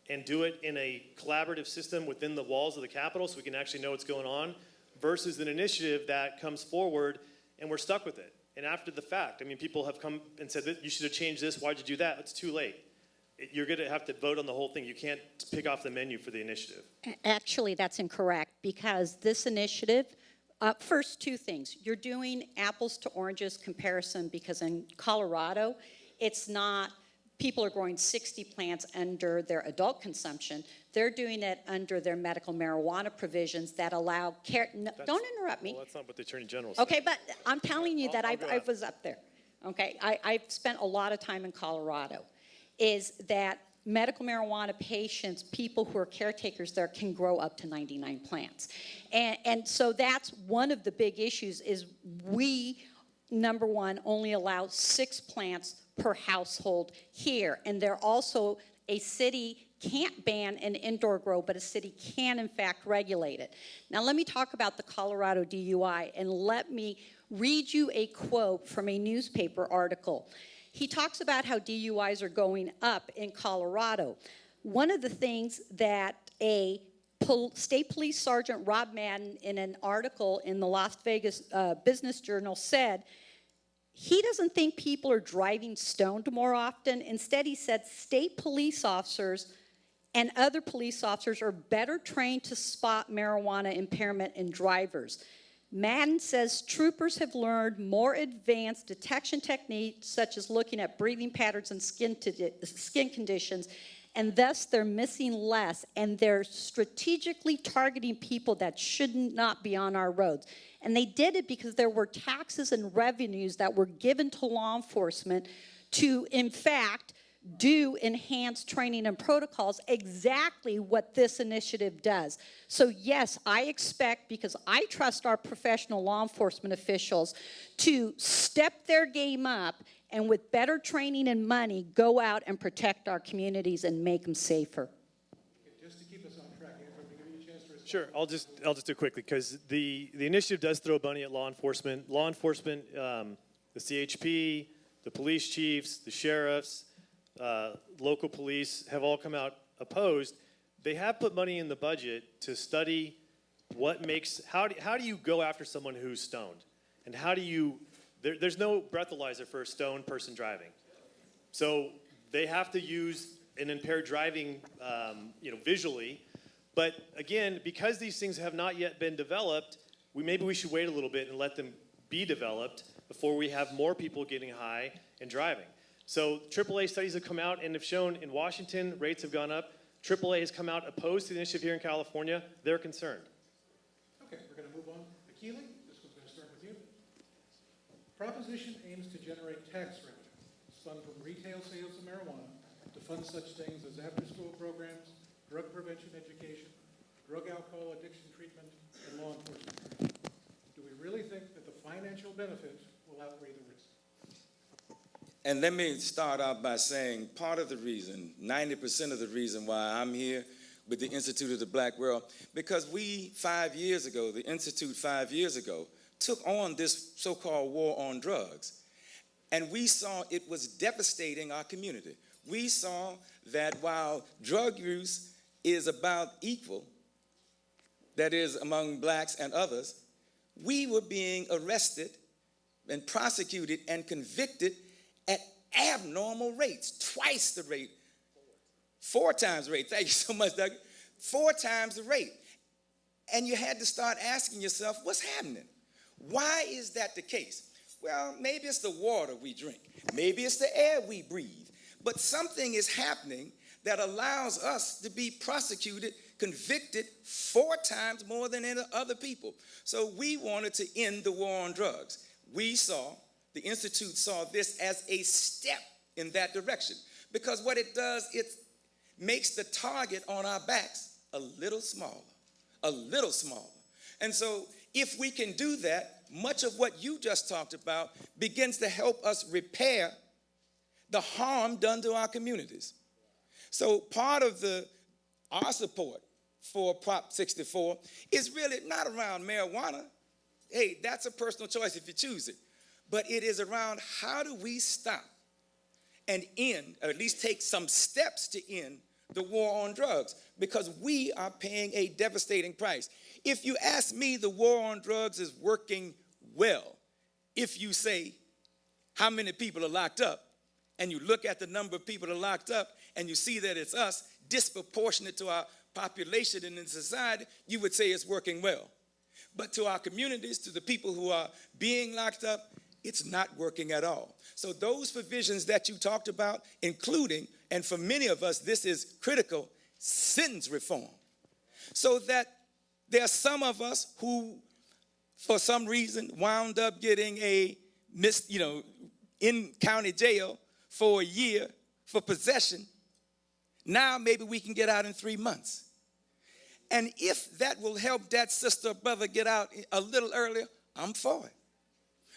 and do it in a collaborative system within the walls of the Capitol so we can actually know what's going on, versus an initiative that comes forward and we're stuck with it. And after the fact, I mean, people have come and said, that you should have changed this, why'd you do that? It's too late. You're going to have to vote on the whole thing. You can't pick off the menu for the initiative. Actually, that's incorrect, because this initiative, first, two things. You're doing apples to oranges comparison, because in Colorado, it's not, people are growing 60 plants under their adult consumption. They're doing it under their medical marijuana provisions that allow care. No, don't interrupt me. Well, that's not what the Attorney General said. Okay, but I'm telling you that I was up there. Okay, I've spent a lot of time in Colorado. Is that medical marijuana patients, people who are caretakers there, can grow up to 99 plants. And so that's one of the big issues is we, number one, only allow 6 plants per household here. And they're also, a city can't ban an indoor grow, but a city can, in fact, regulate it. Now, let me talk about the Colorado DUI, and let me read you a quote from a newspaper article. He talks about how DUIs are going up in Colorado. One of the things that a State Police Sergeant Rob Madden, in an article in the Las Vegas Business Journal, said he doesn't think people are driving stoned more often. Instead, he said state police officers and other police officers are better trained to spot marijuana impairment in drivers. Madden says troopers have learned more advanced detection techniques, such as looking at breathing patterns and skin conditions, and thus they're missing less, and they're strategically targeting people that should not be on our roads. And they did it because there were taxes and revenues that were given to law enforcement to, in fact, do enhanced training and protocols, exactly what this initiative does. So yes, I expect, because I trust our professional law enforcement officials, to step their game up and with better training and money, go out and protect our communities and make them safer. Just to keep us on track, Andrew, to give you a chance to respond. Sure, I'll just do it quickly, because the initiative does throw money at law enforcement. Law enforcement, the CHP, the police chiefs, the sheriffs, local police have all come out opposed. They have put money in the budget to study what makes, how do you go after someone who's stoned? And how do you, there's no breathalyzer for a stoned person driving. So they have to use an impaired driving, visually. But again, because these things have not yet been developed, maybe we should wait a little bit and let them be developed before we have more people getting high and driving. So AAA studies have come out and have shown in Washington, rates have gone up. AAA has come out opposed to the initiative here in California. They're concerned. Okay, we're going to move on. Akili, this one's going to start with you. Proposition aims to generate tax revenue spun from retail sales of marijuana to fund such things as after-school programs, drug prevention education, drug alcohol addiction treatment, and law enforcement. Do we really think that the financial benefit will outweigh the risk? And let me start out by saying part of the reason, 90% of the reason why I'm here with the Institute of the Black World, because we 5 years ago, the Institute 5 years ago, took on this so-called war on drugs. And we saw it was devastating our community. We saw that while drug use is about equal, that is among blacks and others, we were being arrested and prosecuted and convicted at abnormal rates, twice the rate, 4 times the rate. Thank you so much, Doug. 4 times the rate. And you had to start asking yourself, what's happening? Why is that the case? Well, maybe it's the water we drink. Maybe it's the air we breathe. But something is happening that allows us to be prosecuted, convicted 4 times more than any other people. So we wanted to end the war on drugs. The Institute saw this as a step in that direction, because what it does, it makes the target on our backs a little smaller. And so if we can do that, much of what you just talked about begins to help us repair the harm done to our communities. So part of our support for Prop 64 is really not around marijuana. Hey, that's a personal choice if you choose it. But it is around how do we stop and end, or at least take some steps to end the war on drugs, because we are paying a devastating price. If you ask me, the war on drugs is working well. If you say how many people are locked up, and you look at the number of people that are locked up, and you see that it's us, disproportionate to our population and in society, you would say it's working well. But to our communities, to the people who are being locked up, it's not working at all. So those provisions that you talked about, including, and for many of us, this is critical, sentence reform. So that there are some of us who, for some reason, wound up getting in county jail for a year for possession. Now maybe we can get out in 3 months. And if that will help that sister or brother get out a little earlier, I'm for it.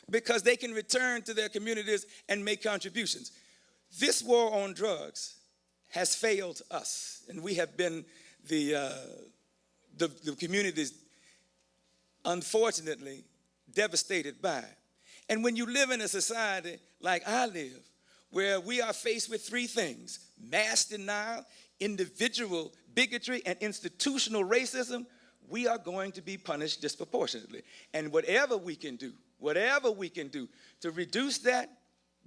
Because they can return to their communities and make contributions. This war on drugs has failed us, and we have been the communities, unfortunately, devastated by it. And when you live in a society like I live, where we are faced with 3 things: mass denial, individual bigotry and institutional racism, we are going to be punished disproportionately. And whatever we can do to reduce that,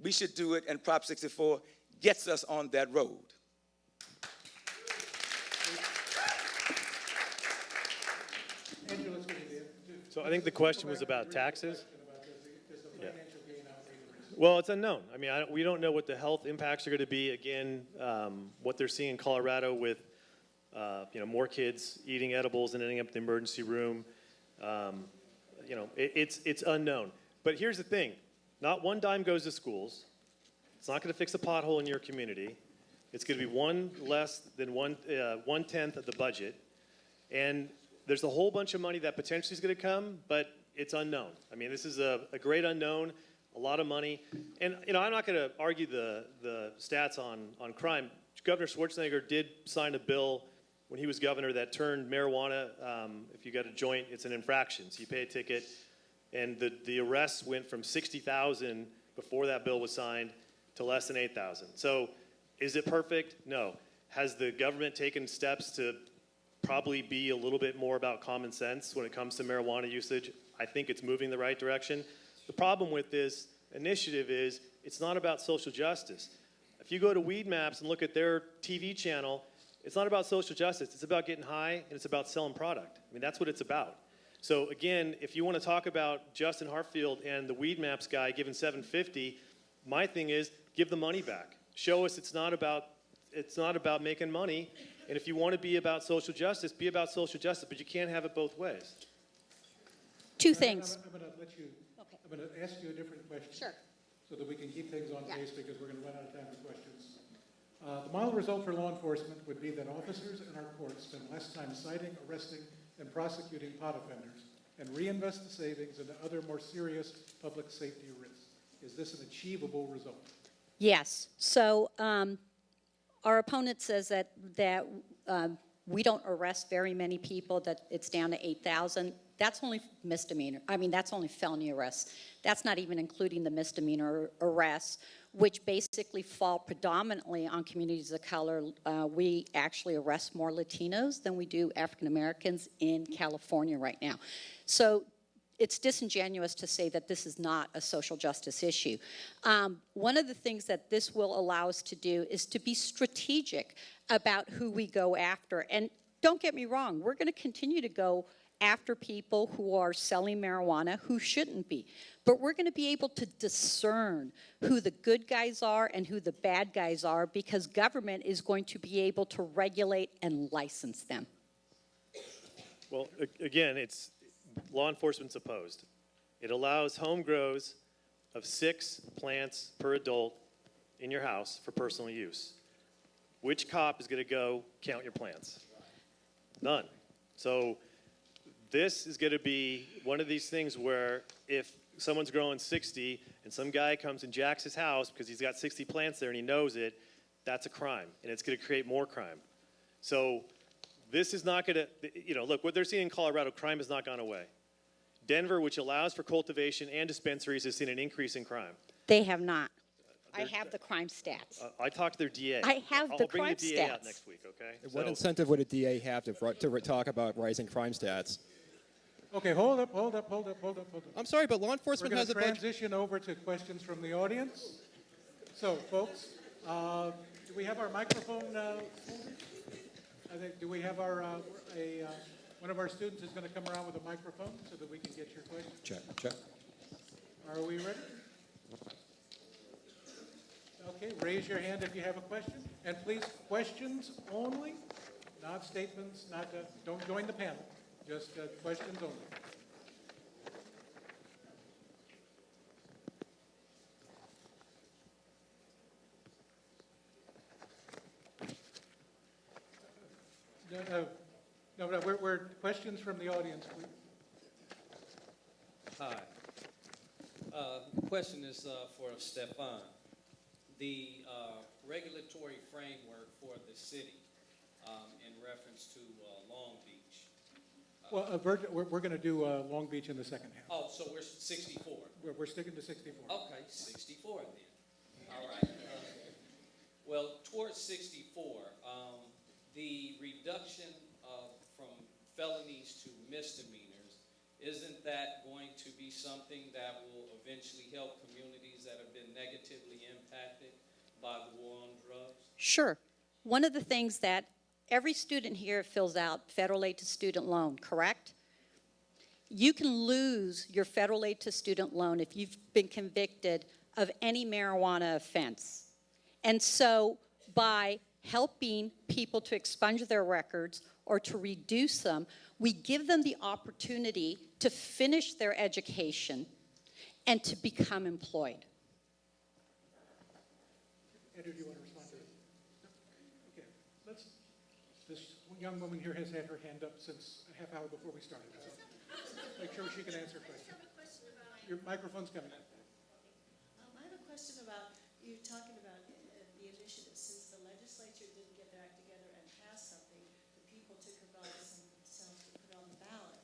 we should do it, and Prop 64 gets us on that road. So I think the question was about taxes. Yeah. Well, it's unknown. I mean, we don't know what the health impacts are going to be. Again, what they're seeing in Colorado with, more kids eating edibles and ending up in the emergency room. It's unknown. But here's the thing: not one dime goes to schools. It's not going to fix a pothole in your community. It's going to be one less than 1/10 of the budget, and there's a whole bunch of money that potentially is going to come, but it's unknown. I mean, this is a great unknown, a lot of money. And, I'm not going to argue the stats on crime. Governor Schwarzenegger did sign a bill when he was governor that turned marijuana, if you got a joint, it's an infraction. So you pay a ticket. And the arrests went from 60,000 before that bill was signed to less than 8,000. So is it perfect? No. Has the government taken steps to probably be a little bit more about common sense when it comes to marijuana usage? I think it's moving in the right direction. The problem with this initiative is it's not about social justice. If you go to Weed Maps and look at their TV channel, it's not about social justice. It's about getting high, and it's about selling product. I mean, that's what it's about. So again, if you want to talk about Justin Hartfield and the Weed Maps guy giving $750, my thing is give the money back. Show us it's not about making money. And if you want to be about social justice, be about social justice, but you can't have it both ways. Two things. I'm going to ask you a different question. Sure. So that we can keep things on pace because we're going to run out of time for questions. The model result for law enforcement would be that officers in our courts spend less time citing, arresting, and prosecuting pot offenders and reinvest the savings into other more serious public safety risks. Is this an achievable result? Yes. So our opponent says that we don't arrest very many people, that it's down to 8,000. That's only misdemeanor. I mean, that's only felony arrests. That's not even including the misdemeanor arrests, which basically fall predominantly on communities of color. We actually arrest more Latinos than we do African Americans in California right now. So it's disingenuous to say that this is not a social justice issue. One of the things that this will allow us to do is to be strategic about who we go after. And don't get me wrong, we're going to continue to go after people who are selling marijuana who shouldn't be. But we're going to be able to discern who the good guys are and who the bad guys are, because government is going to be able to regulate and license them. Well, again, it's law enforcement's opposed. It allows home grows of 6 plants per adult in your house for personal use. Which cop is going to go count your plants? None. So this is going to be one of these things where if someone's growing 60 and some guy comes and jacks his house because he's got 60 plants there and he knows it, that's a crime, and it's going to create more crime. So this is not going to, look, what they're seeing in Colorado, crime has not gone away. Denver, which allows for cultivation and dispensaries, has seen an increase in crime. They have not. I have the crime stats. I talked to their DA. I have the crime stats. I'll bring the DA out next week, okay? What incentive would a DA have to talk about rising crime stats? Okay, hold up. I'm sorry, but law enforcement has a budget. We're going to transition over to questions from the audience. So, folks, do we have our microphone? Do we have our one of our students is going to come around with a microphone so that we can get your question? Check. Are we ready? Okay, raise your hand if you have a question. And please, questions only, not statements, don't join the panel. Just questions only. No, we're questions from the audience, please. Hi. The question is for Stefan. The regulatory framework for the city in reference to Long Beach. Well, we're going to do Long Beach in the second half. Oh, so we're 64. We're sticking to 64. Okay, 64 then. All right. Well, towards 64, reduction from felonies to misdemeanors, isn't that going to be something that will eventually help communities that have been negatively impacted by the war on drugs? Sure. One of the things that every student here fills out federal aid to student loan, correct? You can lose your federal aid to student loan if you've been convicted of any marijuana offense. And so by helping people to expunge their records or to reduce them, we give them the opportunity to finish their education and to become employed. Andrew, do you want to respond to this? Okay, this young woman here has had her hand up since a half hour before we started. So make sure she can answer questions. Your microphone's coming. I have a question about, you're talking about the initiative. Since the legislature didn't get their act together and pass something, the people took it upon themselves to put on the ballot.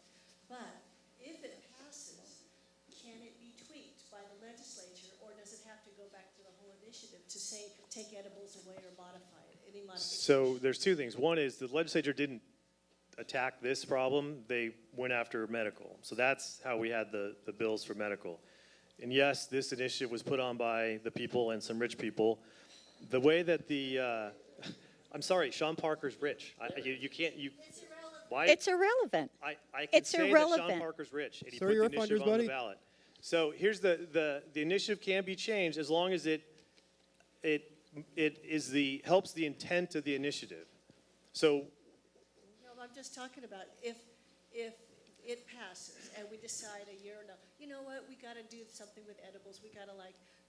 But if it passes, can it be tweaked by the legislature, or does it have to go back to the whole initiative to say, take edibles away or modify it? Any modification? So there's two things. One is the legislature didn't attack this problem. They went after medical. So that's how we had the bills for medical. And yes, this initiative was put on by the people and some rich people. The way that I'm sorry, Sean Parker's rich. You can't, It's irrelevant. why? It's irrelevant. I can It's say that irrelevant. Sean Parker's rich, and he Sir, put you're the a initiative funders, on the buddy. ballot. So here's the initiative can be changed as long as it helps the intent of the initiative. So No, I'm just talking about if it passes and we decide a year or no, you know what, we got to do something with edibles. We got to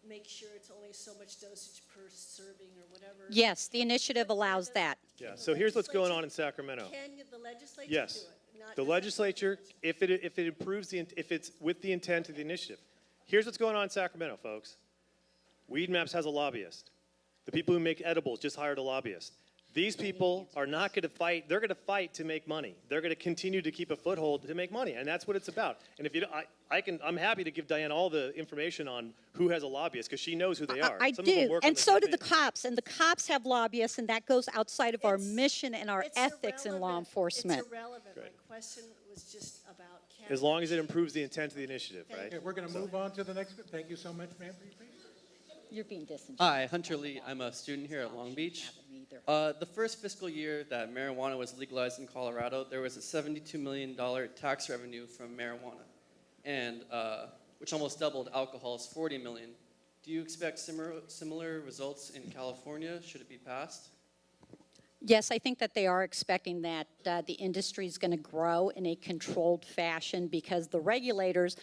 make sure it's only so much dosage per serving or whatever. Yes, the initiative allows that. yeah. So here's what's going on in Sacramento. Can the legislature Yes. do it? Not The just legislature, if it improves if it's with the intent of the initiative. Here's what's going on in Sacramento, folks. Weed Maps has a lobbyist. The people who make edibles just hired a lobbyist. These people are not going to fight. They're going to fight to make money. They're going to continue to keep a foothold to make money, and that's what it's about. And if you, I'm happy to give Diane all the information on who has a lobbyist because she knows who they are. I Some of them do, work on and the so do the campaign. cops, and the cops have lobbyists, and that goes outside of our It's- mission and our It's ethics in law irrelevant. enforcement. It's irrelevant. Right. My question was just about As long as it improves the intent of the initiative, right? Okay, we're going to move on to the next. Thank you so much, ma'am, for your patience. You're being disingenuous. Hi, Hunter Lee. I'm a student here at Long Beach. The first fiscal year that marijuana was legalized in Colorado, there was a $72 million tax revenue from marijuana, and which almost doubled alcohol's $40 million. Do you expect similar results in California should it be passed? Yes, I think that they are expecting that the industry is going to grow in a controlled fashion because the regulators,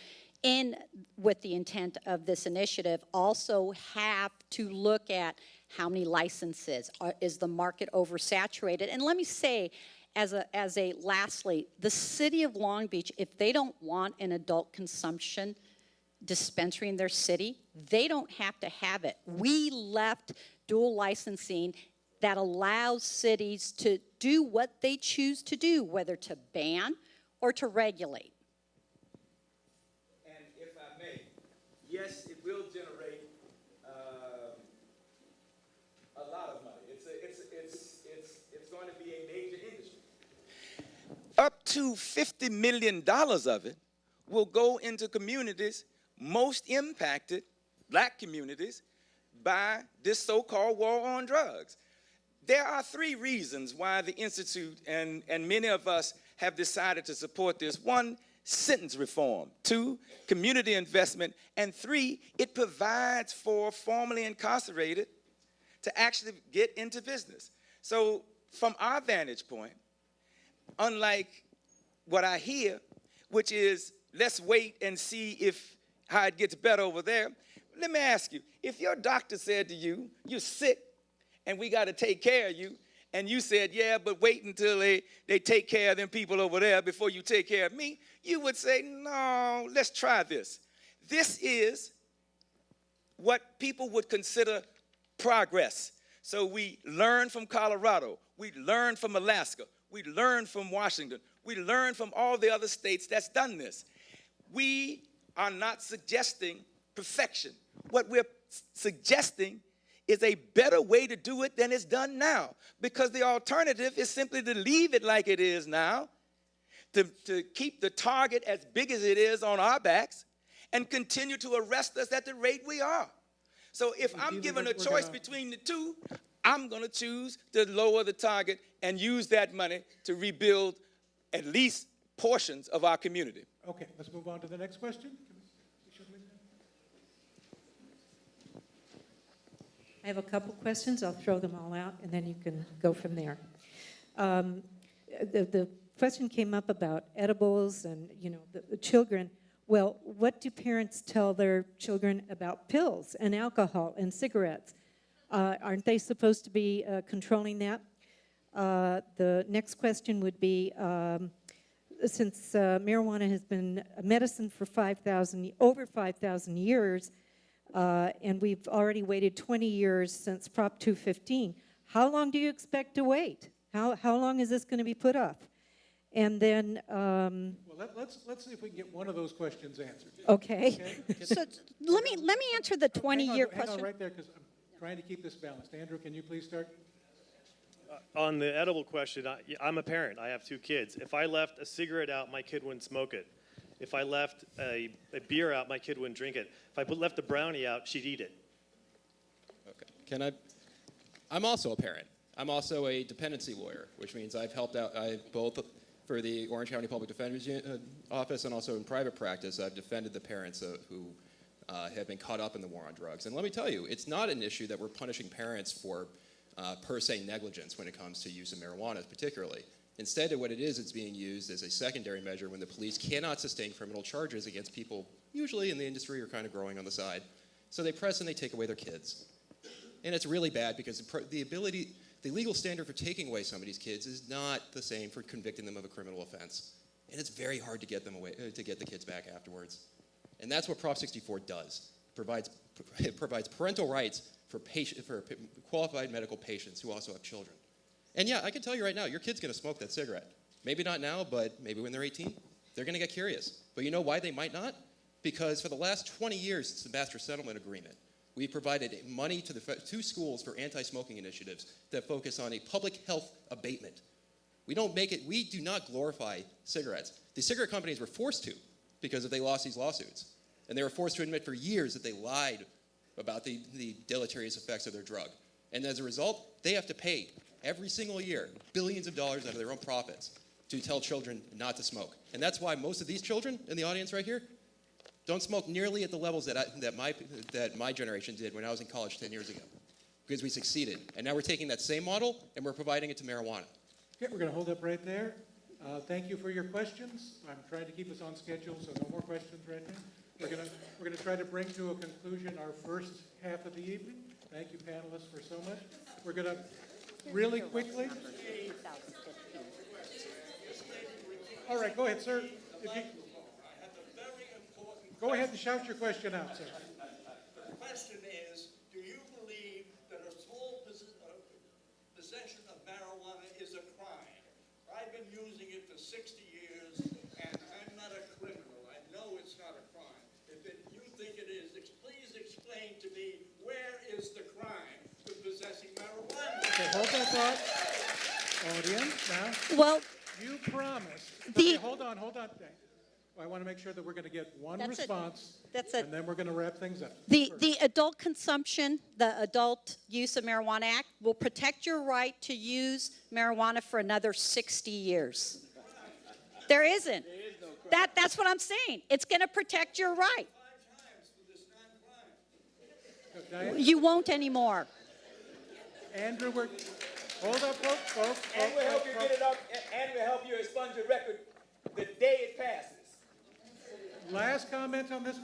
with the intent of this initiative, also have to look at how many licenses. Is the market oversaturated? And let me say, lastly, the city of Long Beach, if they don't want an adult consumption dispensary in their city, they don't have to have it. We left dual licensing that allows cities to do what they choose to do, whether to ban or to regulate. And if I may, yes, it will generate a lot of money. It's going to be a major industry. Up to $50 million of it will go into communities most impacted, black communities, by this so-called war on drugs. There are three reasons why the Institute and many of us have decided to support this. One, sentence reform. Two, community investment. And three, it provides for formerly incarcerated to actually get into business. So from our vantage point, unlike what I hear, which is let's wait and see how it gets better over there, let me ask you, if your doctor said to you, you're sick and we got to take care of you, and you said, yeah, but wait until they take care of them people over there before you take care of me, you would say, no, let's try this. This is what people would consider progress. So we learn from Colorado. We learn from Alaska. We learn from Washington. We learn from all the other states that's done this. We are not suggesting perfection. What we're suggesting is a better way to do it than it's done now, because the alternative is simply to leave it like it is now, to keep the target as big as it is on our backs, and continue to arrest us at the rate we are. So if I'm given a choice between the two, I'm going to choose to lower the target and use that money to rebuild at least portions of our community. Okay, let's move on to the next question. I have a couple questions. I'll throw them all out, and then you can go from there. The question came up about edibles and, you know, the children. Well, what do parents tell their children about pills and alcohol and cigarettes? Aren't they supposed to be controlling that? The next question would be, since marijuana has been a medicine for over 5,000 years, and we've already waited 20 years since Prop 215, how long do you expect to wait? How long is this going to be put off? And then... well, let's see if we can get one of those questions answered. Okay. So let me answer the 20-year question. Hang on right there, because I'm trying to keep this balanced. Andrew, can you please start? On the edible question, I'm a parent. I have 2 kids. If I left a cigarette out, my kid wouldn't smoke it. If I left a beer out, my kid wouldn't drink it. If I left a brownie out, she'd eat it. Okay. I'm also a parent. I'm also a dependency lawyer, which means I've helped out, both for the Orange County Public Defender's Office and also in private practice, I've defended the parents who have been caught up in the war on drugs. And let me tell you, it's not an issue that we're punishing parents for per se negligence when it comes to use of marijuana particularly. Instead of what it is, it's being used as a secondary measure when the police cannot sustain criminal charges against people, usually in the industry or kind of growing on the side. So they press and they take away their kids. And it's really bad because the legal standard for taking away somebody's kids is not the same for convicting them of a criminal offense. And it's very hard to get them away, to get the kids back afterwards. And that's what Prop 64 does. It provides parental rights for qualified medical patients who also have children. And yeah, I can tell you right now, your kid's going to smoke that cigarette. Maybe not now, but maybe when they're 18. They're going to get curious. But you know why they might not? Because for the last 20 years since the Master Settlement Agreement, we provided money to 2 schools for anti-smoking initiatives that focus on a public health abatement. We do not glorify cigarettes. The cigarette companies were forced to because they lost these lawsuits. And they were forced to admit for years that they lied about the deleterious effects of their drug. And as a result, they have to pay every single year billions of dollars out of their own profits to tell children not to smoke. And that's why most of these children in the audience right here don't smoke nearly at the levels that my generation did when I was in college 10 years ago, because we succeeded. And now we're taking that same model and we're providing it to marijuana. Okay, we're going to hold up right there. Thank you for your questions. I'm trying to keep us on schedule, so no more questions right now. We're going to try to bring to a conclusion our first half of the evening. Thank you, panelists, for so much. We're going to really quickly. All right, go ahead, sir. Go ahead and shout your question out, sir. The question is, do you believe that a small possession of marijuana is a crime? I've been using it for 60 years, and I'm not a criminal. I know it's not a crime. If you think it is, please explain to me, where is the crime for possessing marijuana? Okay, hold that thought. Audience, now. Well, you promised. Okay, hold on. I want to make sure that we're going to get one response, and then we're going to wrap things up. The adult consumption, the Adult Use of Marijuana Act will protect your right to use marijuana for another 60 years. There isn't. That's what I'm saying. It's going to protect your right. Diane? You won't anymore. Andrew, hold up, folks. And we'll help you get it up, and we'll help you expunge your record the day it passes. Last comment on this,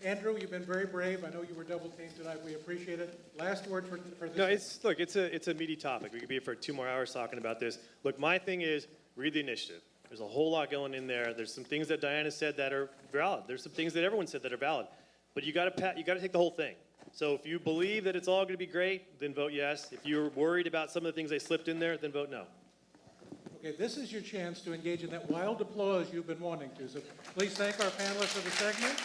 Andrew, you've been very brave. I know you were double teamed tonight. We appreciate it. Last word for this. No, it's a meaty topic. We could be here for 2 more hours talking about this. Look, my thing is, read the initiative. There's a whole lot going in there. There's some things that Diane has said that are valid. There's some things that everyone said that are valid. But you got to take the whole thing. So if you believe that it's all going to be great, then vote yes. If you're worried about some of the things they slipped in there, then vote no. Okay, this is your chance to engage in that wild applause you've been wanting to. So please thank our panelists for the segment.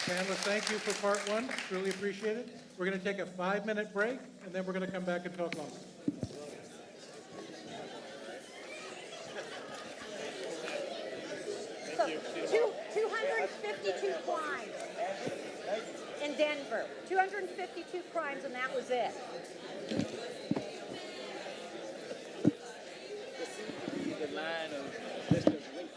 Panelists, thank you for part one. Truly appreciate it. We're going to take a 5-minute break, and then we're going to come back and talk longer. So, 252 crimes in Denver. 252 crimes, and that was it. The line of Mr. Wink.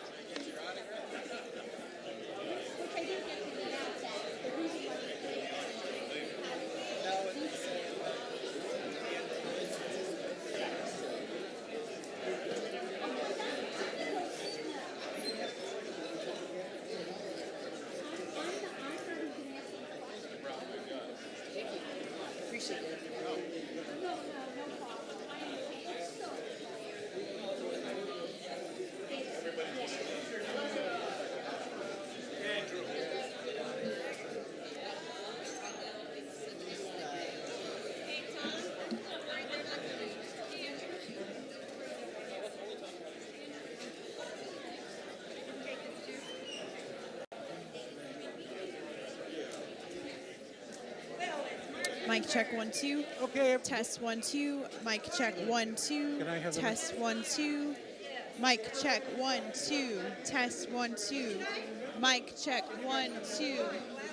Mic check 1 2. Okay. Test 1 2. Mic check 1 2. Can I have Test 1 2. Mic check 1 2. Test 1 2. Mic check 1 2.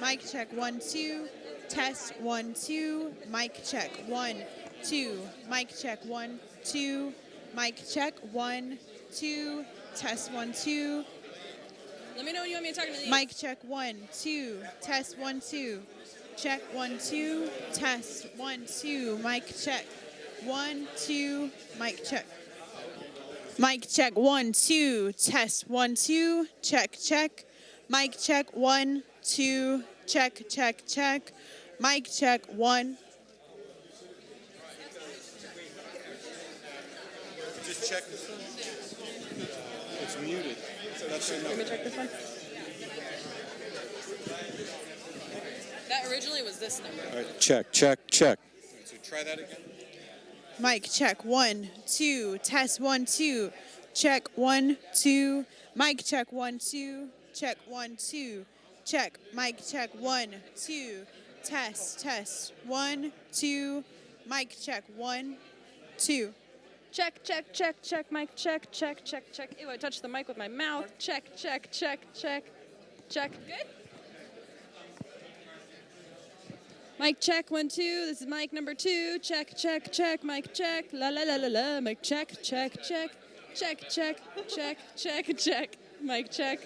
Mic check 1 2. Test 1 2. Mic check 1 2. Mic check 1 2. Mic check 1 2. Test 1 2. Let me know when you want me to talk to these. Mic check 1 2. Test 1 2. Check 1 2. Test 1 2. Mic check 1 2. Mic check. Mic check 1 2. Test 1 2. Check check. Mic check 1 2. Check check check. Mic check 1. Just check this one. It's muted. That's enough. Let me check this one. That originally was this number. All right, check, check, check. So try that again. Mic check 1 2. Test 1 2. Check 1 2. Mic check 1 2. Check 1 2. Check. Mic check 1 2. Test 1 2. Mic check 1 2. Check, check, check, check, mic check, check, check, check. Ew, I touched the mic with my mouth. Check, check, check, check, check. Good? Mic check 1 2. This is mic number 2. Check, check, check, mic check. La la la la la. Mic check, check, check. Check, check, check, check, check. Mic check.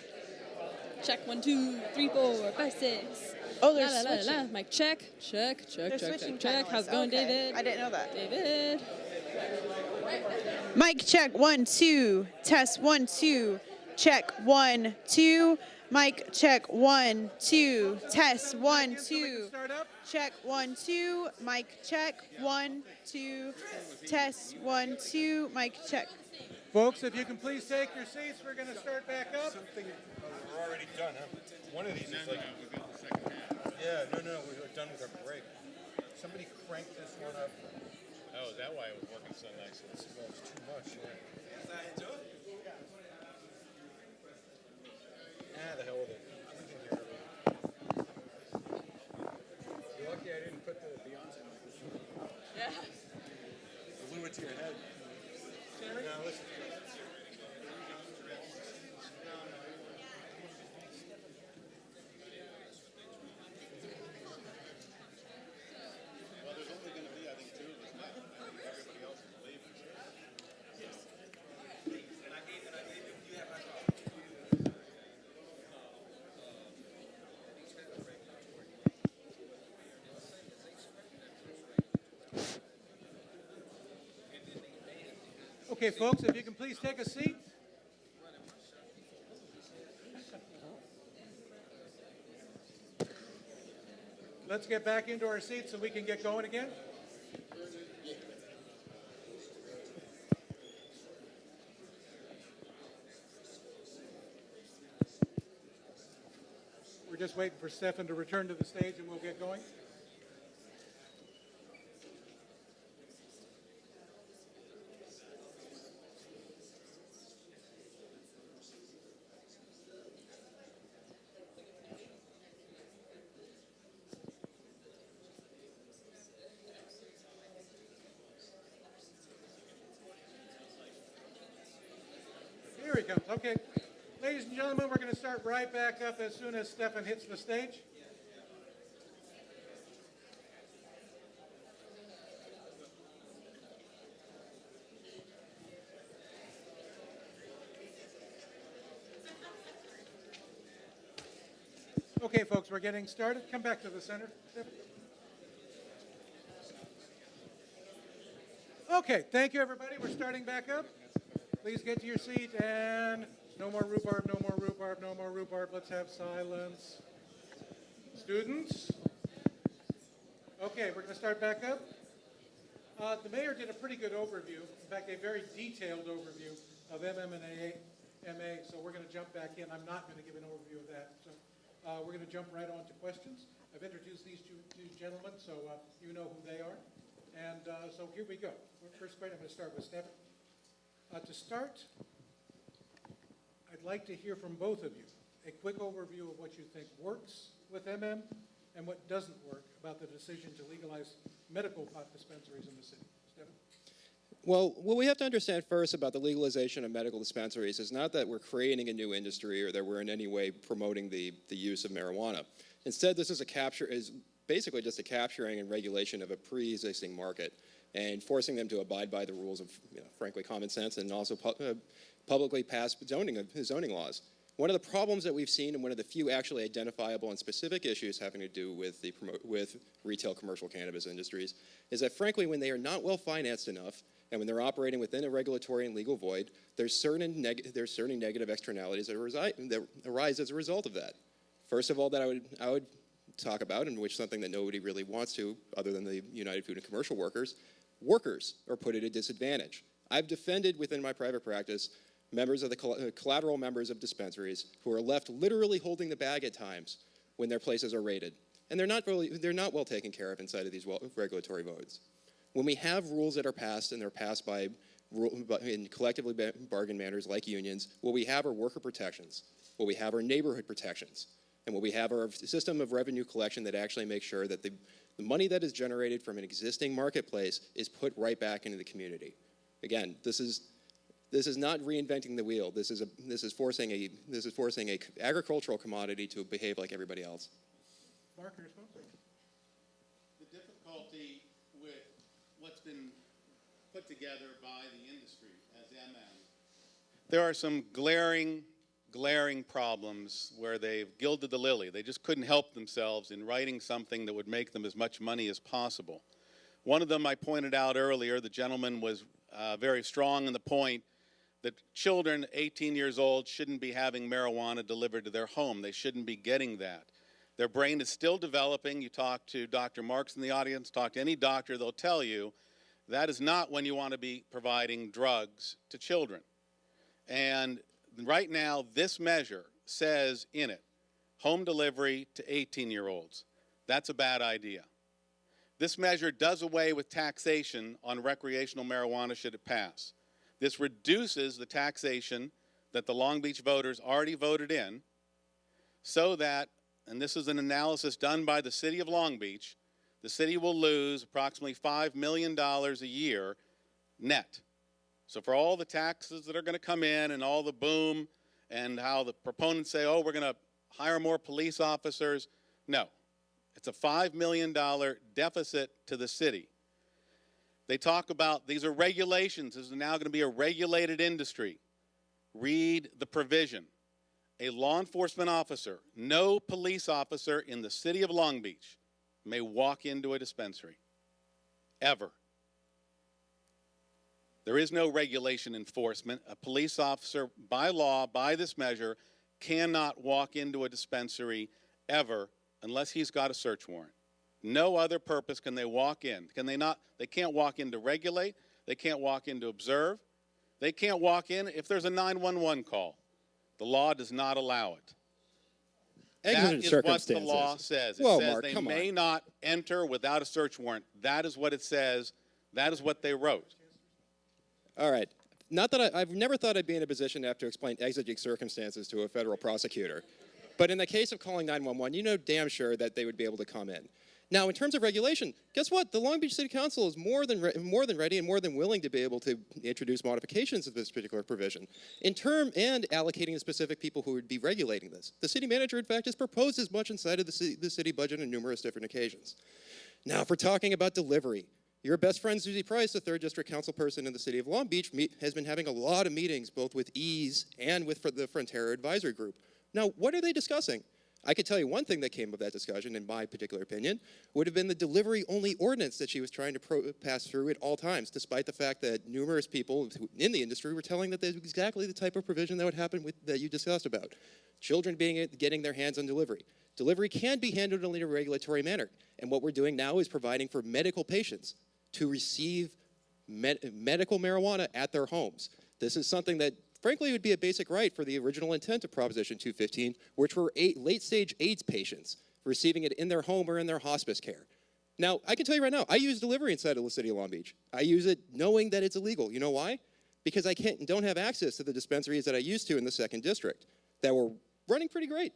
Check 1 2 3 4 5 6. Oh, they're la, la, la, la. switching. Mic check, check, check, They're check, switching check, check. panelists. How's it going, Okay. David? I didn't know that. David. Mic check 1 2. Test 1 2. Check 1 2. Mic check 1 2. Test 1 2. Check 1 2. Mic check 1 2. Test 1 2. Mic check. Folks, if you can please take your seats, we're going to start back up. We're already done, huh? One of these is like... Yeah, no, we were done with our break. Somebody cranked this one up. Oh, is that why it was working so nice? This is too much, yeah. The hell with it. You're lucky I didn't put the Beyonce microphone. Yeah. Blew it to your head. Now listen. Well, there's only going to be, I think, 2 of us now. Everybody else is leaving. Okay, folks, if you can please take a seat. Let's get back into our seats so we can get going again. We're just waiting for Stefan to return to the stage and we'll get going. comes. Okay. Ladies and gentlemen, we're going to start right back up as soon as Stefan hits the stage. Okay, folks, we're getting started. Come back to the center, Stefan. Okay, thank you, everybody. We're starting back up. Please get to your seat, and no more rhubarb, no more rhubarb, no more rhubarb. Let's have silence. Students? Okay, we're going to start back up. The mayor did a pretty good overview, in fact, a very detailed overview of MA, so we're going to jump back in. I'm not going to give an overview of that. So we're going to jump right on to questions. I've introduced these two gentlemen, so you know who they are. And so here we go. First question, I'm going to start with Stefan. To start, I'd like to hear from both of you a quick overview of what you think works with MM and what doesn't work about the decision to legalize medical pot dispensaries in the city. Stefan? Well, what we have to understand first about the legalization of medical dispensaries is not that we're creating a new industry or that we're in any way promoting the use of marijuana. Instead, this is basically just a capturing and regulation of a pre-existing market and forcing them to abide by the rules of, frankly, common sense and also publicly passed zoning laws. One of the problems that we've seen, and one of the few actually identifiable and specific issues having to do with with retail commercial cannabis industries, is that, frankly, when they are not well financed enough and when they're operating within a regulatory and legal void, there's certain negative externalities that arise as a result of that. First of all, that I would talk about, and which something that nobody really wants to, other than the United Food and Commercial workers are put at a disadvantage. I've defended within my private practice members of the collateral members of dispensaries who are left literally holding the bag at times when their places are raided. And they're not well taken care of inside of these regulatory voids. When we have rules that are passed, and they're passed in collectively bargained manners like unions, what we have are worker protections. What we have are neighborhood protections. And what we have are a system of revenue collection that actually makes sure that the money that is generated from an existing marketplace is put right back into the community. Again, this is not reinventing the wheel. This is forcing a agricultural commodity to behave like everybody else. Marc, your response? The difficulty with what's been put together by the industry as MM. There are some glaring problems where they've gilded the lily. They just couldn't help themselves in writing something that would make them as much money as possible. One of them I pointed out earlier, the gentleman was very strong in the point that children 18 years old shouldn't be having marijuana delivered to their home. They shouldn't be getting that. Their brain is still developing. You talk to Dr. Marks in the audience, talk to any doctor, they'll tell you that is not when you want to be providing drugs to children. And right now, this measure says in it, home delivery to 18-year-olds. That's a bad idea. This measure does away with taxation on recreational marijuana should it pass. This reduces the taxation that the Long Beach voters already voted in so that, and this is an analysis done by the city of Long Beach, the city will lose approximately $5 million a year net. So for all the taxes that are going to come in and all the boom and how the proponents say, oh, we're going to hire more police officers, no. It's a $5 million deficit to the city. They talk about these are regulations. This is now going to be a regulated industry. Read the provision. A law enforcement officer, no police officer in the city of Long Beach may walk into a dispensary, ever. There is no regulation enforcement. A police officer, by law, by this measure, cannot walk into a dispensary ever unless he's got a search warrant. No other purpose can they walk in. Can they not? They can't walk in to regulate. They can't walk in to observe. They can't walk in if there's a 911 call. The law does not allow it. That is what the law says. It says Marc, they may not enter without a search warrant. That is what it says. That is what they wrote. All right. Not that I've never thought I'd be in a position to have to explain exigent circumstances to a federal prosecutor. But in the case of calling 911, you know damn sure that they would be able to come in. Now, in terms of regulation, guess what? The Long Beach City Council is more than ready and more than willing to be able to introduce modifications to this particular provision and allocating the specific people who would be regulating this. The city manager, in fact, has proposed as much inside of the city budget on numerous different occasions. Now, if we're talking about delivery, your best friend, Susie Price, the 3rd District Council person in the city of Long Beach, has been having a lot of meetings, both with EASE and with the Frontera Advisory Group. Now, what are they discussing? I could tell you one thing that came of that discussion, in my particular opinion, would have been the delivery-only ordinance that she was trying to pass through at all times, despite the fact that numerous people in the industry were telling that that's exactly the type of provision that would happen that you discussed about. Children getting their hands on delivery. Delivery can be handled in a regulatory manner, and what we're doing now is providing for medical patients to receive medical marijuana at their homes. This is something that frankly, it would be a basic right for the original intent of Proposition 215, which were late-stage AIDS patients receiving it in their home or in their hospice care. Now, I can tell you right now, I use delivery inside of the city of Long Beach. I use it knowing that it's illegal. You know why? Because I don't have access to the dispensaries that I used to in the 2nd District that were running pretty great.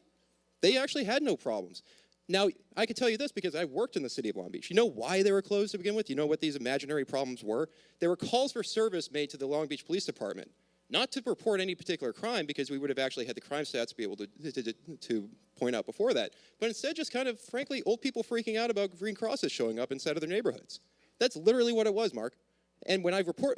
They actually had no problems. Now, I can tell you this because I worked in the city of Long Beach. You know why they were closed to begin with? You know what these imaginary problems were? There were calls for service made to the Long Beach Police Department. Not to report any particular crime, because we would have actually had the crime stats to be able to point out before that, but instead just kind of, frankly, old people freaking out about green crosses showing up inside of their neighborhoods. That's literally what it was, Marc. And when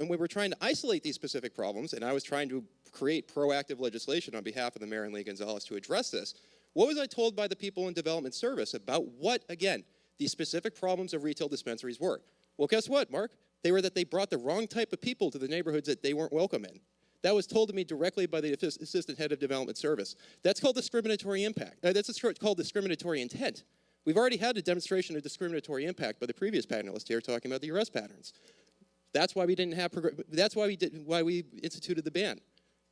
we were trying to isolate these specific problems, and I was trying to create proactive legislation on behalf of the mayor and Lee Gonzalez to address this, what was I told by the people in development service about what, again, these specific problems of retail dispensaries were? Well, guess what, Marc? They were that they brought the wrong type of people to the neighborhoods that they weren't welcome in. That was told to me directly by the assistant head of development service. That's called discriminatory impact. That's called discriminatory intent. We've already had a demonstration of discriminatory impact by the previous panelist here talking about the arrest patterns. That's why we didn't have. That's why we instituted the ban.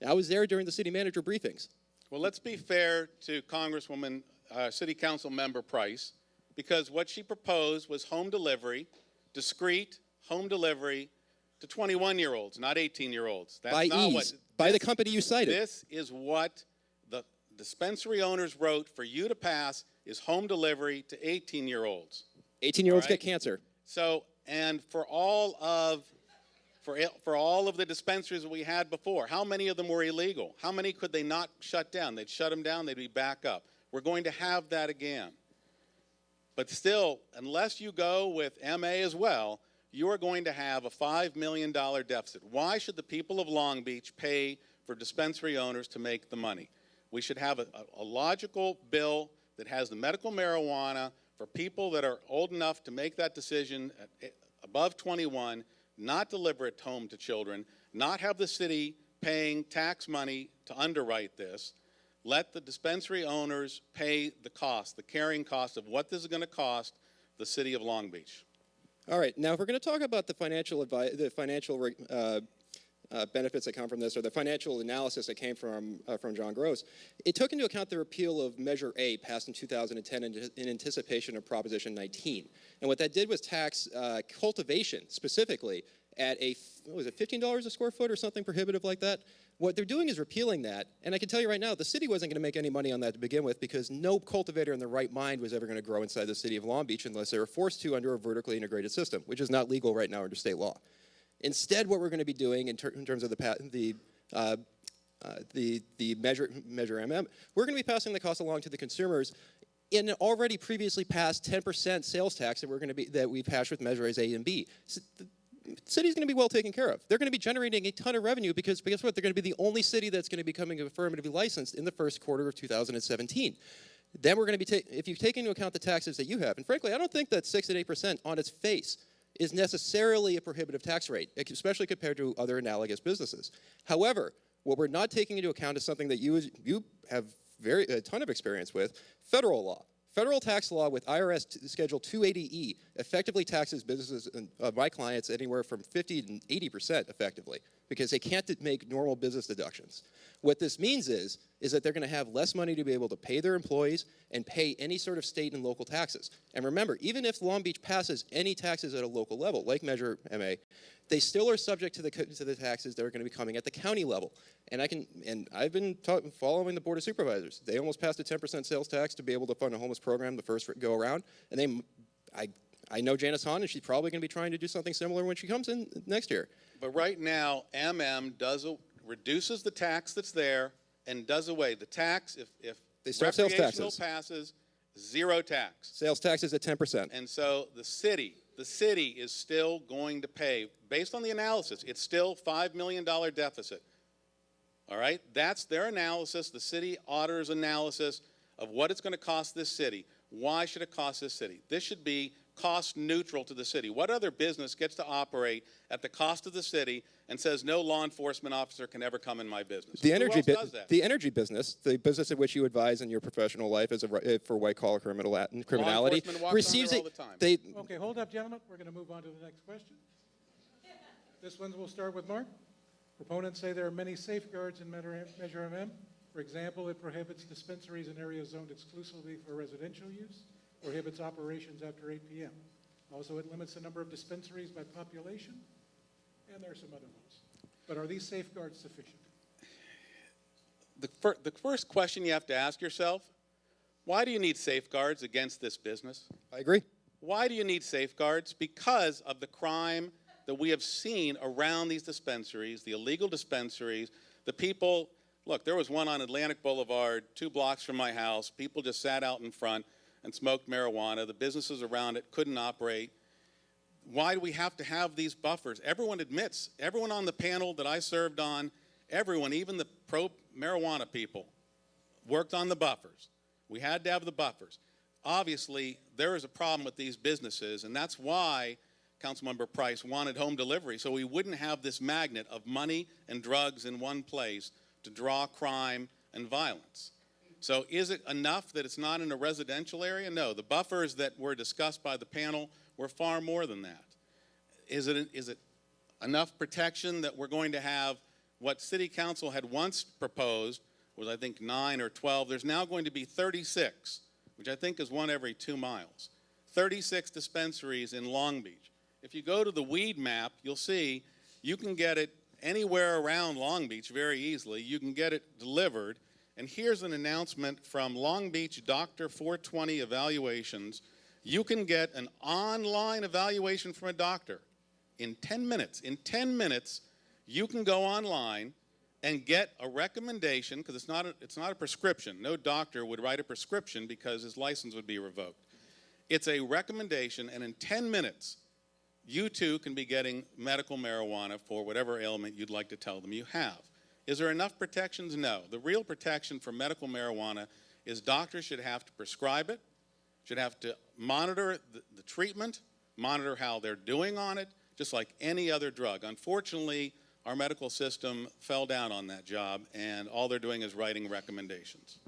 I was there during the city manager briefings. Well, let's be fair to Congresswoman, City Council Member Price, because what she proposed was home delivery, discrete home delivery, to 21-year-olds, not 18-year-olds. That's by not EASE, by the company you cited. This is what the dispensary owners wrote for you to pass is home delivery to 18-year-olds. 18-year-olds get cancer. So, and for all of the dispensaries that we had before, how many of them were illegal? How many could they not shut down? They'd shut them down, they'd be back up. We're going to have that again. But still, unless you go with MA as well, you are going to have a $5 million deficit. Why should the people of Long Beach pay for dispensary owners to make the money? We should have a logical bill that has the medical marijuana for people that are old enough to make that decision above 21, not deliver it home to children, not have the city paying tax money to underwrite this. Let the dispensary owners pay the cost, the carrying cost of what this is going to cost the city of Long Beach. All right, now if we're going to talk about the financial benefits that come from this, or the financial analysis that came from John Gross, it took into account the repeal of Measure A passed in 2010 in anticipation of Proposition 19. And what that did was tax cultivation specifically at what was it, $15 a square foot or something prohibitive like that? What they're doing is repealing that, and I can tell you right now, the city wasn't going to make any money on that to begin with because no cultivator in their right mind was ever going to grow inside the city of Long Beach unless they were forced to under a vertically integrated system, which is not legal right now under state law. Instead, what we're going to be doing in terms of the Measure MM, we're going to be passing the cost along to the consumers in an already previously passed 10% sales tax that we've passed with Measures A and B. So the city's going to be well taken care of. They're going to be generating a ton of revenue because guess what? They're going to be the only city that's going to be becoming affirmatively licensed in the first quarter of 2017. Then we're going to be if you take into account the taxes that you have, and frankly, I don't think that 6 and 8% on its face is necessarily a prohibitive tax rate, especially compared to other analogous businesses. However, what we're not taking into account is something that you have a ton of experience with, federal law. Federal tax law with IRS Schedule 280E effectively taxes businesses and my clients anywhere from 50 to 80% effectively because they can't make normal business deductions. What this means is that they're going to have less money to be able to pay their employees and pay any sort of state and local taxes. And remember, even if Long Beach passes any taxes at a local level, like Measure MA, they still are subject to the taxes that are going to be coming at the county level. And I've been following the Board of Supervisors. They almost passed a 10% sales tax to be able to fund a homeless program the first go around, and they I know Janice Hahn, and she's probably going to be trying to do something similar when she comes in next year. But right now, reduces the tax that's there and does away. The tax, if They start sales recreational taxes. passes, zero tax. Sales tax is at 10%. And so the city is still going to pay, based on the analysis, it's still $5 million deficit. All right? That's their analysis, the city auditor's analysis of what it's going to cost this city. Why should it cost this city? This should be cost neutral to the city. What other business gets to operate at the cost of the city and says no law enforcement officer can ever come in my business? The Who energy, else does that? the energy business, the business in which you advise in your professional life as for white-collar criminality, enforcement walks receives on there all it. the time. Okay, hold up, gentlemen. We're going to move on to the next question. This one will start with Marc. Proponents say there are many safeguards in Measure MM. For example, it prohibits dispensaries in areas zoned exclusively for residential use, prohibits operations after 8 p.m. Also, it limits the number of dispensaries by population, and there are some other ones. But are these safeguards sufficient? The first question you have to ask yourself, why do you need safeguards against this business? I agree. Why do you need safeguards? Because of the crime that we have seen around these dispensaries, the illegal dispensaries, the people. Look, there was one on Atlantic Boulevard, 2 blocks from my house. People just sat out in front and smoked marijuana. The businesses around it couldn't operate. Why do we have to have these buffers? Everyone admits, everyone on the panel that I served on, everyone, even the pro-marijuana people, worked on the buffers. We had to have the buffers. Obviously, there is a problem with these businesses, and that's why Councilmember Price wanted home delivery, so we wouldn't have this magnet of money and drugs in one place to draw crime and violence. So is it enough that it's not in a residential area? No. The buffers that were discussed by the panel were far more than that. Is it enough protection that we're going to have what City Council had once proposed was, I think, 9 or 12. There's now going to be 36, which I think is one every 2 miles. 36 dispensaries in Long Beach. If you go to the weed map, you'll see you can get it anywhere around Long Beach very easily. You can get it delivered. And here's an announcement from Long Beach Doctor 420 Evaluations. You can get an online evaluation from a doctor in 10 minutes. In 10 minutes, you can go online and get a recommendation, because it's not a prescription. No doctor would write a prescription because his license would be revoked. It's a recommendation, and in 10 minutes, you too can be getting medical marijuana for whatever ailment you'd like to tell them you have. Is there enough protections? No. The real protection for medical marijuana is doctors should have to prescribe it, should have to monitor the treatment, monitor how they're doing on it, just like any other drug. Unfortunately, our medical system fell down on that job, and all they're doing is writing recommendations.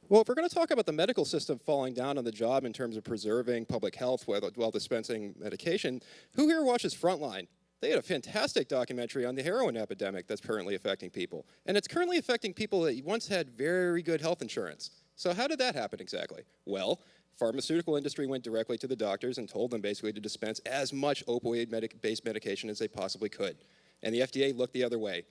Well, if we're going to talk about the medical system falling down on the job in terms of preserving public health while dispensing medication, who here watches Frontline? They had a fantastic documentary on the heroin epidemic that's currently affecting people. And it's currently affecting people that once had very good health insurance. So how did that happen exactly? Well, pharmaceutical industry went directly to the doctors and told them basically to dispense as much opioid-based medication as they possibly could. And the FDA looked the other way.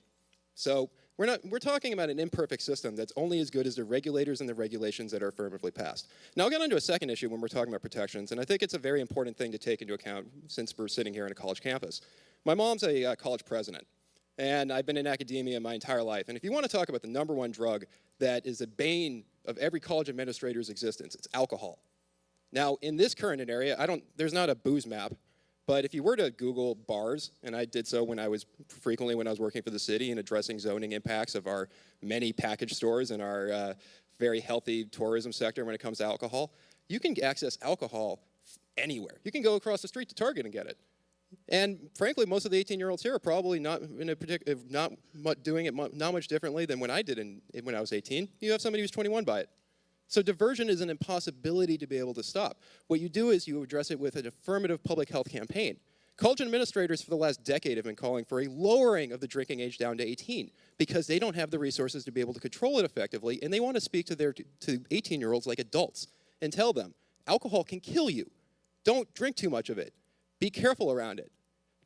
So we're talking about an imperfect system that's only as good as the regulators and the regulations that are affirmatively passed. Now I'll get onto a second issue when we're talking about protections, and I think it's a very important thing to take into account since we're sitting here on a college campus. My mom's a college president, and I've been in academia my entire life. And if you want to talk about the #1 drug that is a bane of every college administrator's existence, it's alcohol. Now, in this current area, there's not a booze map, but if you were to Google bars, and I did so frequently when I was working for the city and addressing zoning impacts of our many package stores and our very healthy tourism sector when it comes to alcohol, you can access alcohol anywhere. You can go across the street to Target and get it. And frankly, most of the 18-year-olds here are probably not doing it not much differently than when I did when I was 18. You have somebody who's 21 by it. So diversion is an impossibility to be able to stop. What you do is you address it with an affirmative public health campaign. College administrators for the last decade have been calling for a lowering of the drinking age down to 18 because they don't have the resources to be able to control it effectively, and they want to speak to 18-year-olds like adults and tell them, alcohol can kill you. Don't drink too much of it. Be careful around it.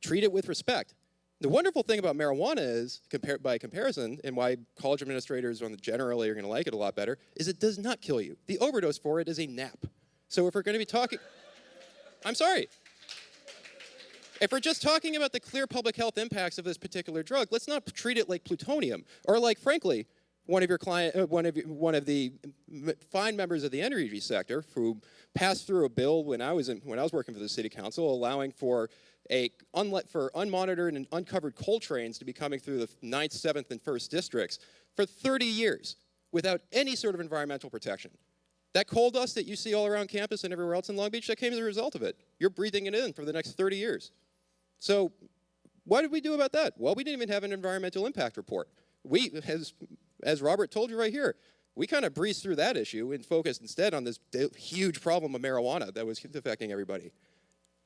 Treat it with respect. The wonderful thing about marijuana is, by comparison, and why college administrators generally are going to like it a lot better, is it does not kill you. The overdose for it is a nap. So if we're going to be talking... I'm sorry. If we're just talking about the clear public health impacts of this particular drug, let's not treat it like plutonium or like, frankly, one of the fine members of the energy sector who passed through a bill when I was working for the city council, allowing for unmonitored and uncovered coal trains to be coming through the 9th, 7th, and 1st districts for 30 years without any sort of environmental protection. That coal dust that you see all around campus and everywhere else in Long Beach, that came as a result of it. You're breathing it in for the next 30 years. So what did we do about that? Well, we didn't even have an environmental impact report. We, as Robert told you right here, we kind of breezed through that issue and focused instead on this huge problem of marijuana that was affecting everybody.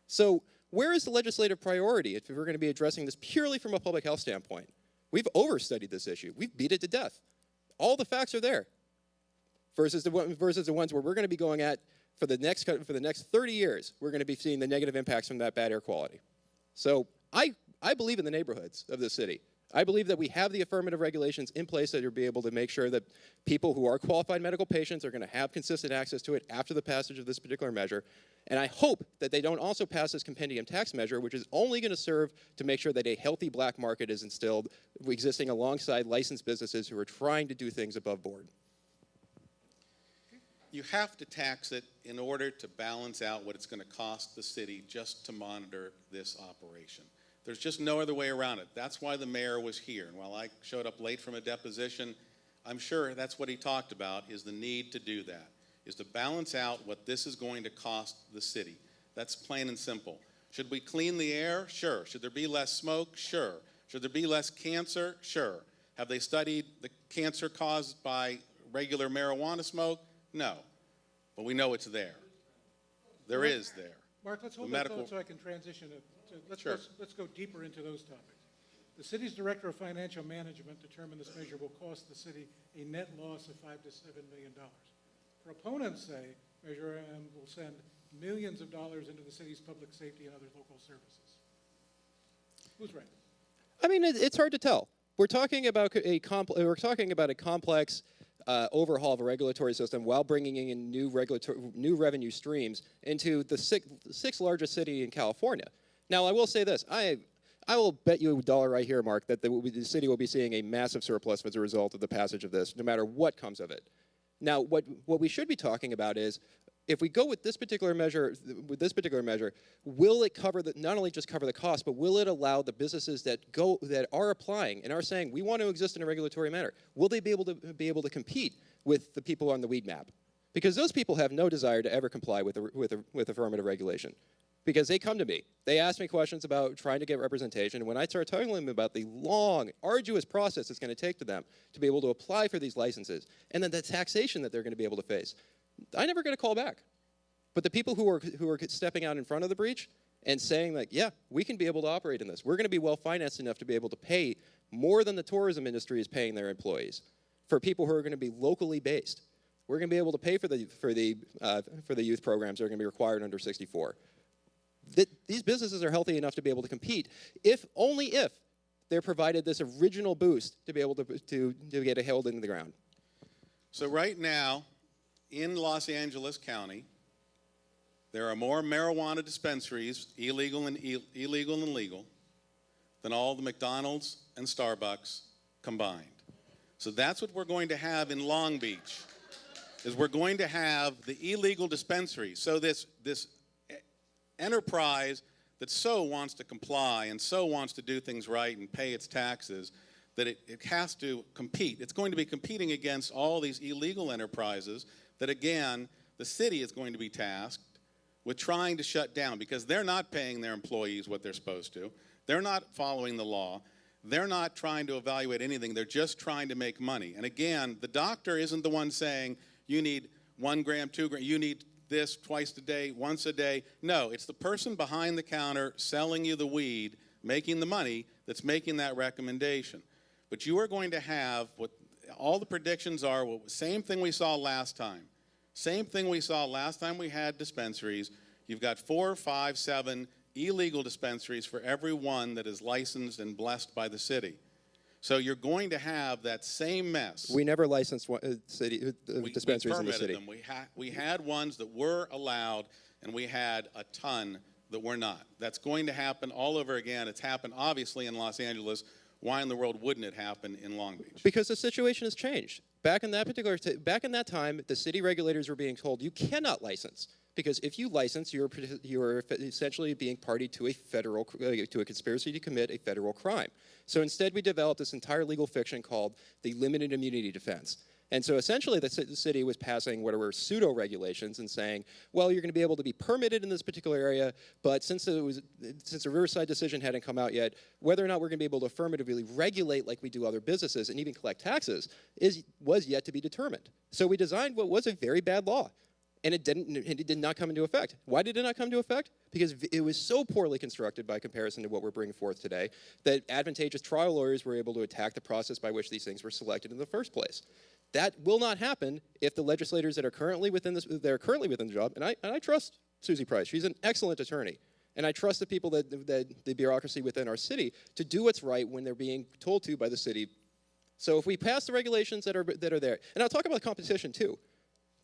So where is the legislative priority if we're going to be addressing this purely from a public health standpoint? We've overstudied this issue. We've beat it to death. All the facts are there. Versus the ones where we're going to be going at for the next 30 years, we're going to be seeing the negative impacts from that bad air quality. So I believe in the neighborhoods of the city. I believe that we have the affirmative regulations in place that will be able to make sure that people who are qualified medical patients are going to have consistent access to it after the passage of this particular measure. And I hope that they don't also pass this compendium tax measure, which is only going to serve to make sure that a healthy black market is instilled, existing alongside licensed businesses who are trying to do things above board. You have to tax it in order to balance out what it's going to cost the city just to monitor this operation. There's just no other way around it. That's why the mayor was here. And while I showed up late from a deposition, I'm sure that's what he talked about, is the need to do that, is to balance out what this is going to cost the city. That's plain and simple. Should we clean the air? Sure. Should there be less smoke? Sure. Should there be less cancer? Sure. Have they studied the cancer caused by regular marijuana smoke? No. But we know it's there. There is there. Mark, let's hold that thought so I can transition it. Let's go deeper into those topics. The city's director of financial management determined this measure will cost the city a net loss of $5 to $7 million. Proponents say Measure M will send millions of dollars into the city's public safety and other local services. Who's right? I mean, it's hard to tell. We're talking about a complex overhaul of a regulatory system while bringing in new revenue streams into the sixth largest city in California. Now, I will say this. I will bet you $1 right here, Mark, that the city will be seeing a massive surplus as a result of the passage of this, no matter what comes of it. Now, what we should be talking about is, if we go with this particular measure, will it cover not only just cover the cost, but will it allow the businesses that are applying and are saying we want to exist in a regulatory manner? Will they be able to compete with the people on the weed map? Because those people have no desire to ever comply with affirmative regulation. Because they come to me, they ask me questions about trying to get representation, and when I start telling them about the long, arduous process it's going to take to them to be able to apply for these licenses, and then the taxation that they're going to be able to face, I never get a call back. But the people who are stepping out in front of the breach and saying that, yeah, we can be able to operate in this. We're going to be well-financed enough to be able to pay more than the tourism industry is paying their employees for people who are going to be locally based. We're going to be able to pay for the youth programs that are going to be required under 64. These businesses are healthy enough to be able to compete, only if they're provided this original boost to be able to get a hold into the ground. So right now, in Los Angeles County, there are more marijuana dispensaries, illegal and legal, than all the McDonald's and Starbucks combined. So that's what we're going to have in Long Beach, is we're going to have the illegal dispensaries. So this enterprise that so wants to comply and so wants to do things right and pay its taxes, that it has to compete. It's going to be competing against all these illegal enterprises that, again, the city is going to be tasked with trying to shut down because they're not paying their employees what they're supposed to. They're not following the law. They're not trying to evaluate anything. They're just trying to make money. And again, the doctor isn't the one saying, you need 1 gram, 2 grams, you need this twice a day, once a day. No, it's the person behind the counter selling you the weed, making the money, that's making that recommendation. But you are going to have what all the predictions are, same thing we saw last time. Same thing we saw last time we had dispensaries. You've got 4, 5, 7 illegal dispensaries for every one that is licensed and blessed by the city. So you're going to have that same mess. We never licensed dispensaries in the city. Them. We had ones that were allowed, and we had a ton that were not. That's going to happen all over again. It's happened obviously in Los Angeles. Why in the world wouldn't it happen in Long Beach? Because the situation has changed. Back in that time, the city regulators were being told you cannot license, because if you license, you're essentially being party to a conspiracy to commit a federal crime. So instead, we developed this entire legal fiction called the limited immunity defense. And so essentially, the city was passing what were pseudo-regulations and saying, well, you're going to be able to be permitted in this particular area, but since the Riverside decision hadn't come out yet, whether or not we're going to be able to affirmatively regulate like we do other businesses and even collect taxes was yet to be determined. So we designed what was a very bad law, and it did not come into effect. Why did it not come into effect? Because it was so poorly constructed by comparison to what we're bringing forth today that advantageous trial lawyers were able to attack the process by which these things were selected in the first place. That will not happen if the legislators that are currently within the job, and I trust Susie Price. She's an excellent attorney, and I trust the people that the bureaucracy within our city to do what's right when they're being told to by the city. So if we pass the regulations that are there, and I'll talk about competition too.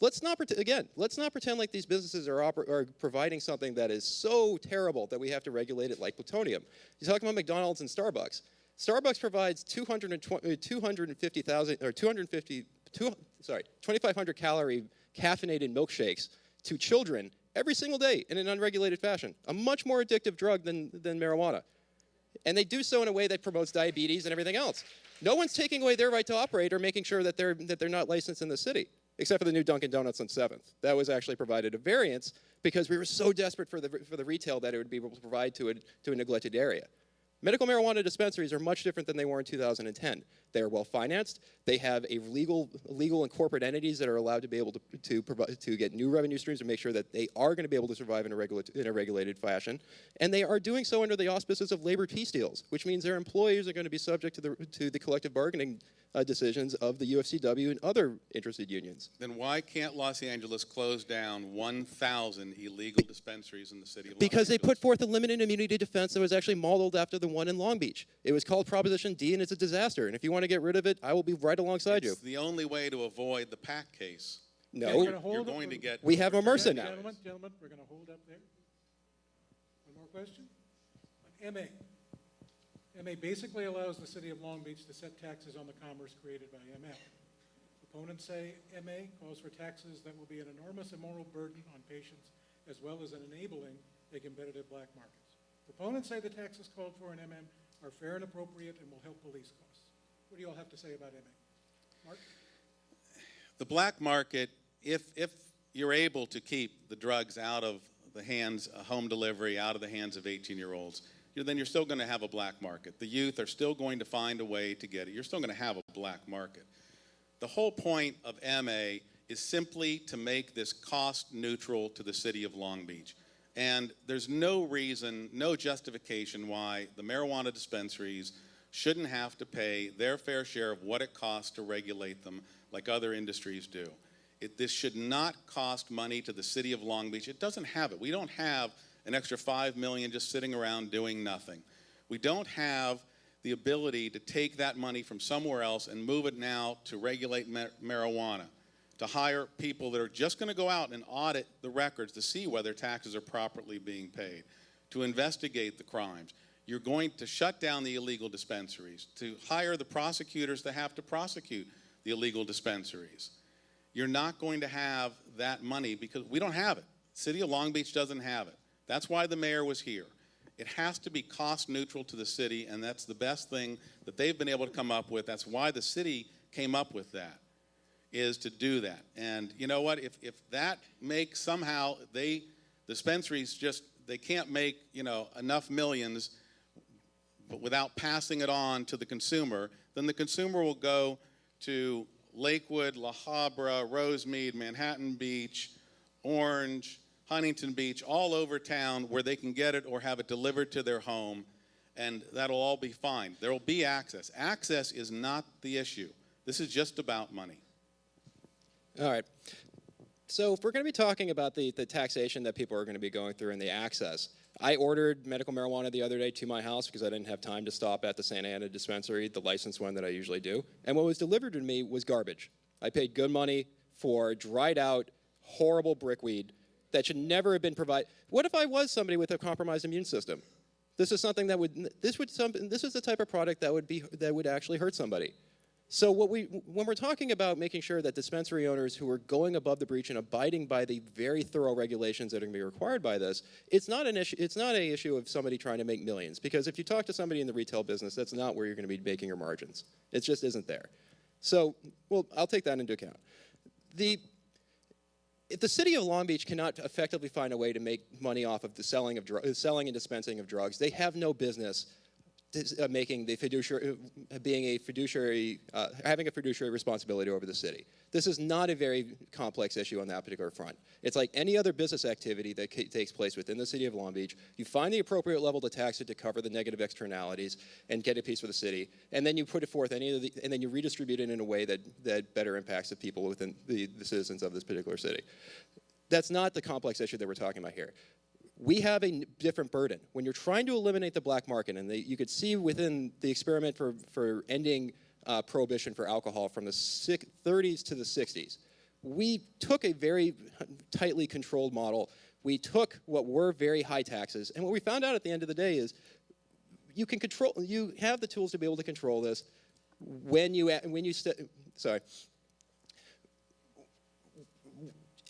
Let's not pretend like these businesses are providing something that is so terrible that we have to regulate it like plutonium. You're talking about McDonald's and Starbucks. Starbucks provides 2,500 calorie caffeinated milkshakes to children every single day in an unregulated fashion, a much more addictive drug than marijuana. And they do so in a way that promotes diabetes and everything else. No one's taking away their right to operate or making sure that they're not licensed in the city, except for the new Dunkin' Donuts on 7th. That was actually provided a variance because we were so desperate for the retail that it would be able to provide to a neglected area. Medical marijuana dispensaries are much different than they were in 2010. They are well financed. They have a legal and corporate entities that are allowed to be able to get new revenue streams and make sure that they are going to be able to survive in a regulated fashion. And they are doing so under the auspices of labor peace deals, which means their employees are going to be subject to the collective bargaining decisions of the UFCW and other interested unions. Then why can't Los Angeles close down 1,000 illegal dispensaries in the city of Los Because they Angeles? put forth a limited immunity defense that was actually modeled after the one in Long Beach. It was called Proposition D, and it's a disaster. And if you want to get rid of it, I will be right alongside you. It's the only way to avoid the PAC case. No, You're going to get... We have a MRSA now. Gentlemen, we're going to hold up there. One more question? MA. MA basically allows the city of Long Beach to set taxes on the commerce created by ML. Opponents say MA calls for taxes that will be an enormous immoral burden on patients, as well as an enabling a competitive black markets. Proponents say the taxes called for in MM are fair and appropriate and will help police costs. What do you all have to say about MA? Marc? The black market, if you're able to keep the drugs out of the hands, home delivery, out of the hands of 18-year-olds, then you're still going to have a black market. The youth are still going to find a way to get it. You're still going to have a black market. The whole point of MA is simply to make this cost neutral to the city of Long Beach. And there's no reason, no justification why the marijuana dispensaries shouldn't have to pay their fair share of what it costs to regulate them like other industries do. This should not cost money to the city of Long Beach. It doesn't have it. We don't have an extra $5 million just sitting around doing nothing. We don't have the ability to take that money from somewhere else and move it now to regulate marijuana, to hire people that are just going to go out and audit the records to see whether taxes are properly being paid, to investigate the crimes. You're going to shut down the illegal dispensaries, to hire the prosecutors that have to prosecute the illegal dispensaries. You're not going to have that money because we don't have it. City of Long Beach doesn't have it. That's why the mayor was here. It has to be cost neutral to the city, and that's the best thing that they've been able to come up with. That's why the city came up with that, is to do that. And you know what? If that makes somehow dispensaries just, they can't make, enough millions but without passing it on to the consumer, then the consumer will go to Lakewood, La Habra, Rosemead, Manhattan Beach, Orange, Huntington Beach, all over town where they can get it or have it delivered to their home, and that'll all be fine. There will be access. Access is not the issue. This is just about money. All right. So if we're going to be talking about the taxation that people are going to be going through and the access, I ordered medical marijuana the other day to my house because I didn't have time to stop at the Santa Ana dispensary, the licensed one that I usually do, and what was delivered to me was garbage. I paid good money for dried out, horrible brickweed. that should never have been provided. What if I was somebody with a compromised immune system? This is something that this is the type of product that would actually hurt somebody. So when we're talking about making sure that dispensary owners who are going above the breach and abiding by the very thorough regulations that are going to be required by this, it's not an issue. It's not an issue of somebody trying to make millions, because if you talk to somebody in the retail business, that's not where you're going to be making your margins. It just isn't there. So, well, I'll take that into account. If the city of Long Beach cannot effectively find a way to make money off of the selling and dispensing of drugs, they have no business making the fiduciary, having a fiduciary responsibility over the city. This is not a very complex issue on that particular front. It's like any other business activity that takes place within the city of Long Beach. You find the appropriate level to tax it to cover the negative externalities and get a piece for the city, and then you put it forth and then you redistribute it in a way that better impacts the people within the citizens of this particular city. That's not the complex issue that we're talking about here. We have a different burden. When you're trying to eliminate the black market, and you could see within the experiment for ending prohibition for alcohol from the 30s to the 60s, we took a very tightly controlled model. We took what were very high taxes, and what we found out at the end of the day is you have the tools to be able to control this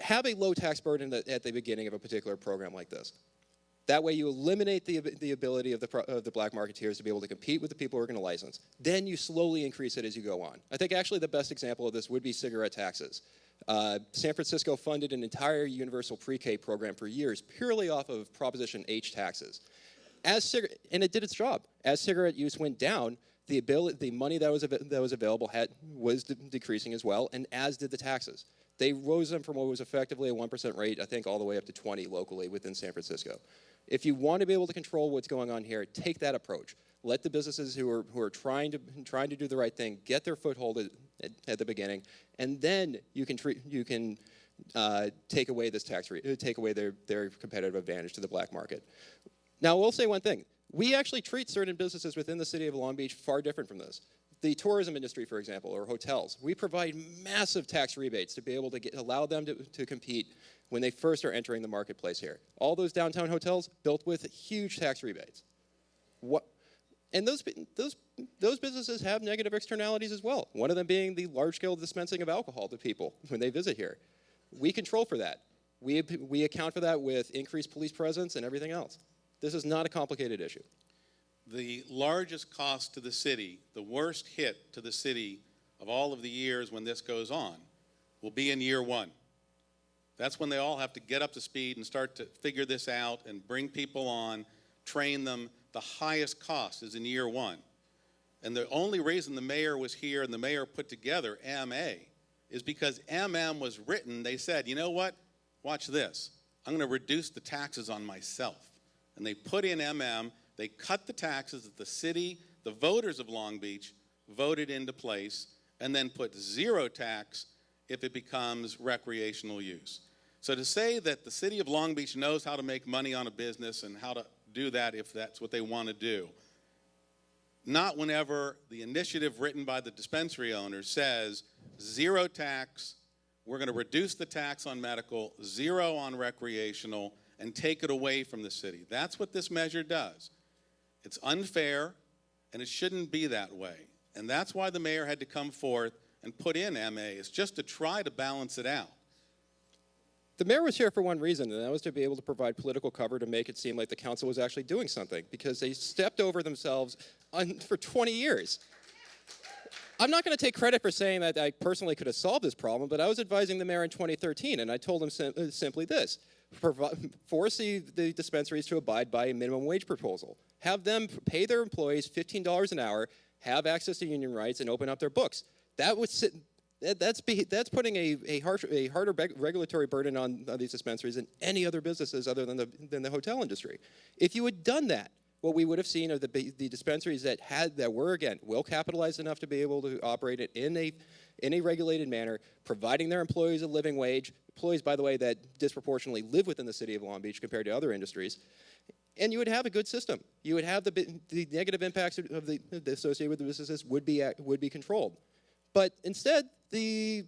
have a low tax burden at the beginning of a particular program like this. That way you eliminate the ability of the black marketeers to be able to compete with the people who are going to license. Then you slowly increase it as you go on. I think actually the best example of this would be cigarette taxes. San Francisco funded an entire universal pre-K program for years purely off of Proposition H taxes. And it did its job. As cigarette use went down, the money that was available was decreasing as well, and as did the taxes. They rose them from what was effectively a 1% rate, I think, all the way up to 20 locally within San Francisco. If you want to be able to control what's going on here, take that approach. Let the businesses who are trying to do the right thing get their foothold at the beginning, and then you can take away this take away their competitive advantage to the black market. Now, we'll say one thing: we actually treat certain businesses within the city of Long Beach far different from this. The tourism industry, for example, or hotels, we provide massive tax rebates to be able to allow them to compete when they first are entering the marketplace here. All those downtown hotels built with huge tax rebates. And those businesses have negative externalities as well, one of them being the large-scale dispensing of alcohol to people when they visit here. We control for that. We account for that with increased police presence and everything else. This is not a complicated issue. The largest cost to the city, the worst hit to the city of all of the years when this goes on, will be in year one. That's when they all have to get up to speed and start to figure this out and bring people on, train them. The highest cost is in year one. And the only reason the mayor was here and the mayor put together MA is because MM was written. They said, you know what? Watch this. I'm going to reduce the taxes on myself. And they put in MM. They cut the taxes that the city, the voters of Long Beach, voted into place, and then put zero tax if it becomes recreational use. So to say that the city of Long Beach knows how to make money on a business and how to do that if that's what they want to do, not whenever the initiative written by the dispensary owners says zero tax, we're going to reduce the tax on medical, zero on recreational, and take it away from the city. That's what this measure does. It's unfair, and it shouldn't be that way. And that's why the mayor had to come forth and put in MA. It's just to try to balance it out. The mayor was here for one reason, and that was to be able to provide political cover to make it seem like the council was actually doing something, because they stepped over themselves for 20 years. I'm not going to take credit for saying that I personally could have solved this problem, but I was advising the mayor in 2013, and I told him simply this: force the dispensaries to abide by a minimum wage proposal. Have them pay their employees $15 an hour, have access to union rights, and open up their books. That's putting a harder regulatory burden on these dispensaries than any other businesses other than the hotel industry. If you had done that, what we would have seen are the dispensaries that were, again, well capitalized enough to be able to operate it in a regulated manner, providing their employees a living wage, employees, by the way, that disproportionately live within the city of Long Beach compared to other industries, and you would have a good system. You would have the negative impacts associated with the businesses would be controlled. But instead, the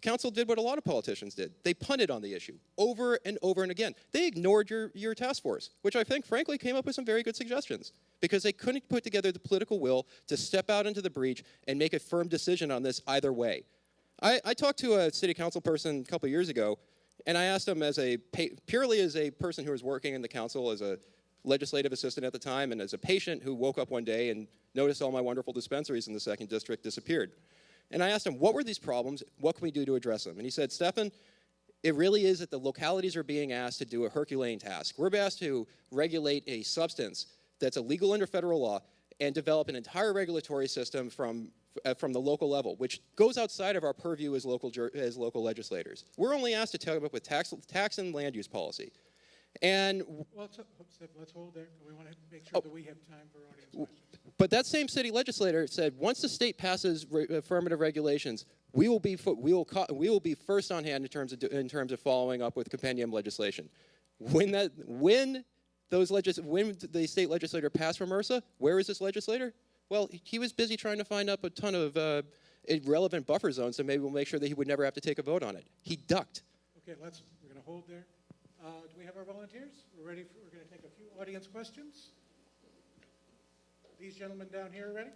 council did what a lot of politicians did. They punted on the issue over and over and again. They ignored your task force, which I think, frankly, came up with some very good suggestions because they couldn't put together the political will to step out into the breach and make a firm decision on this either way. I talked to a city council person a couple of years ago, and I asked him purely as a person who was working in the council as a legislative assistant at the time and as a patient who woke up one day and noticed all my wonderful dispensaries in the 2nd District disappeared. And I asked him, what were these problems? What can we do to address them? And he said, Stefan, it really is that the localities are being asked to do a Herculean task. We're asked to regulate a substance that's illegal under federal law and develop an entire regulatory system from the local level, which goes outside of our purview as local legislators. We're only asked to come up with tax and land use policy. And well, let's hold there. We want to make sure that we have time for audience questions. But that same city legislator said, once the state passes affirmative regulations, we will be first on hand in terms of following up with compendium legislation. When the state legislator passed for MRSA, where is this legislator? Well, he was busy trying to find up a ton of irrelevant buffer zones, so maybe we'll make sure that he would never have to take a vote on it. He ducked. Okay, we're going to hold there. Do we have our volunteers? We're going to take a few audience questions. These gentlemen down here ready?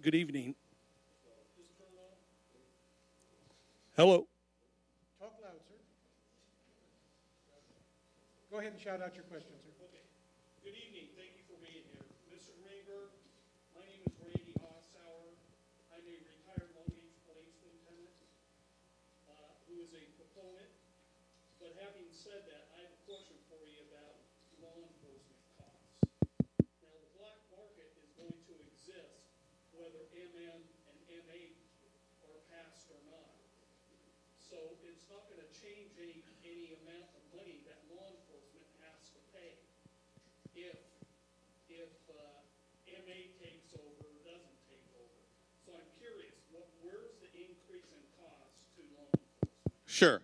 Good evening. Hello. Talk loud, sir. Go ahead and shout out your question, sir. Okay. Good evening. Thank you for being here. Mr. Greenberg, my name is Randy Hossauer. I'm a retired Long Beach police lieutenant who is a proponent. But having said that, I have a question for you about law enforcement costs. Now, the black market is going to exist whether MM and MA are passed or not. So it's not going to change any amount of money that law enforcement has to pay if MA takes over or doesn't take over. So I'm curious, where's the increase in cost to law enforcement? Sure.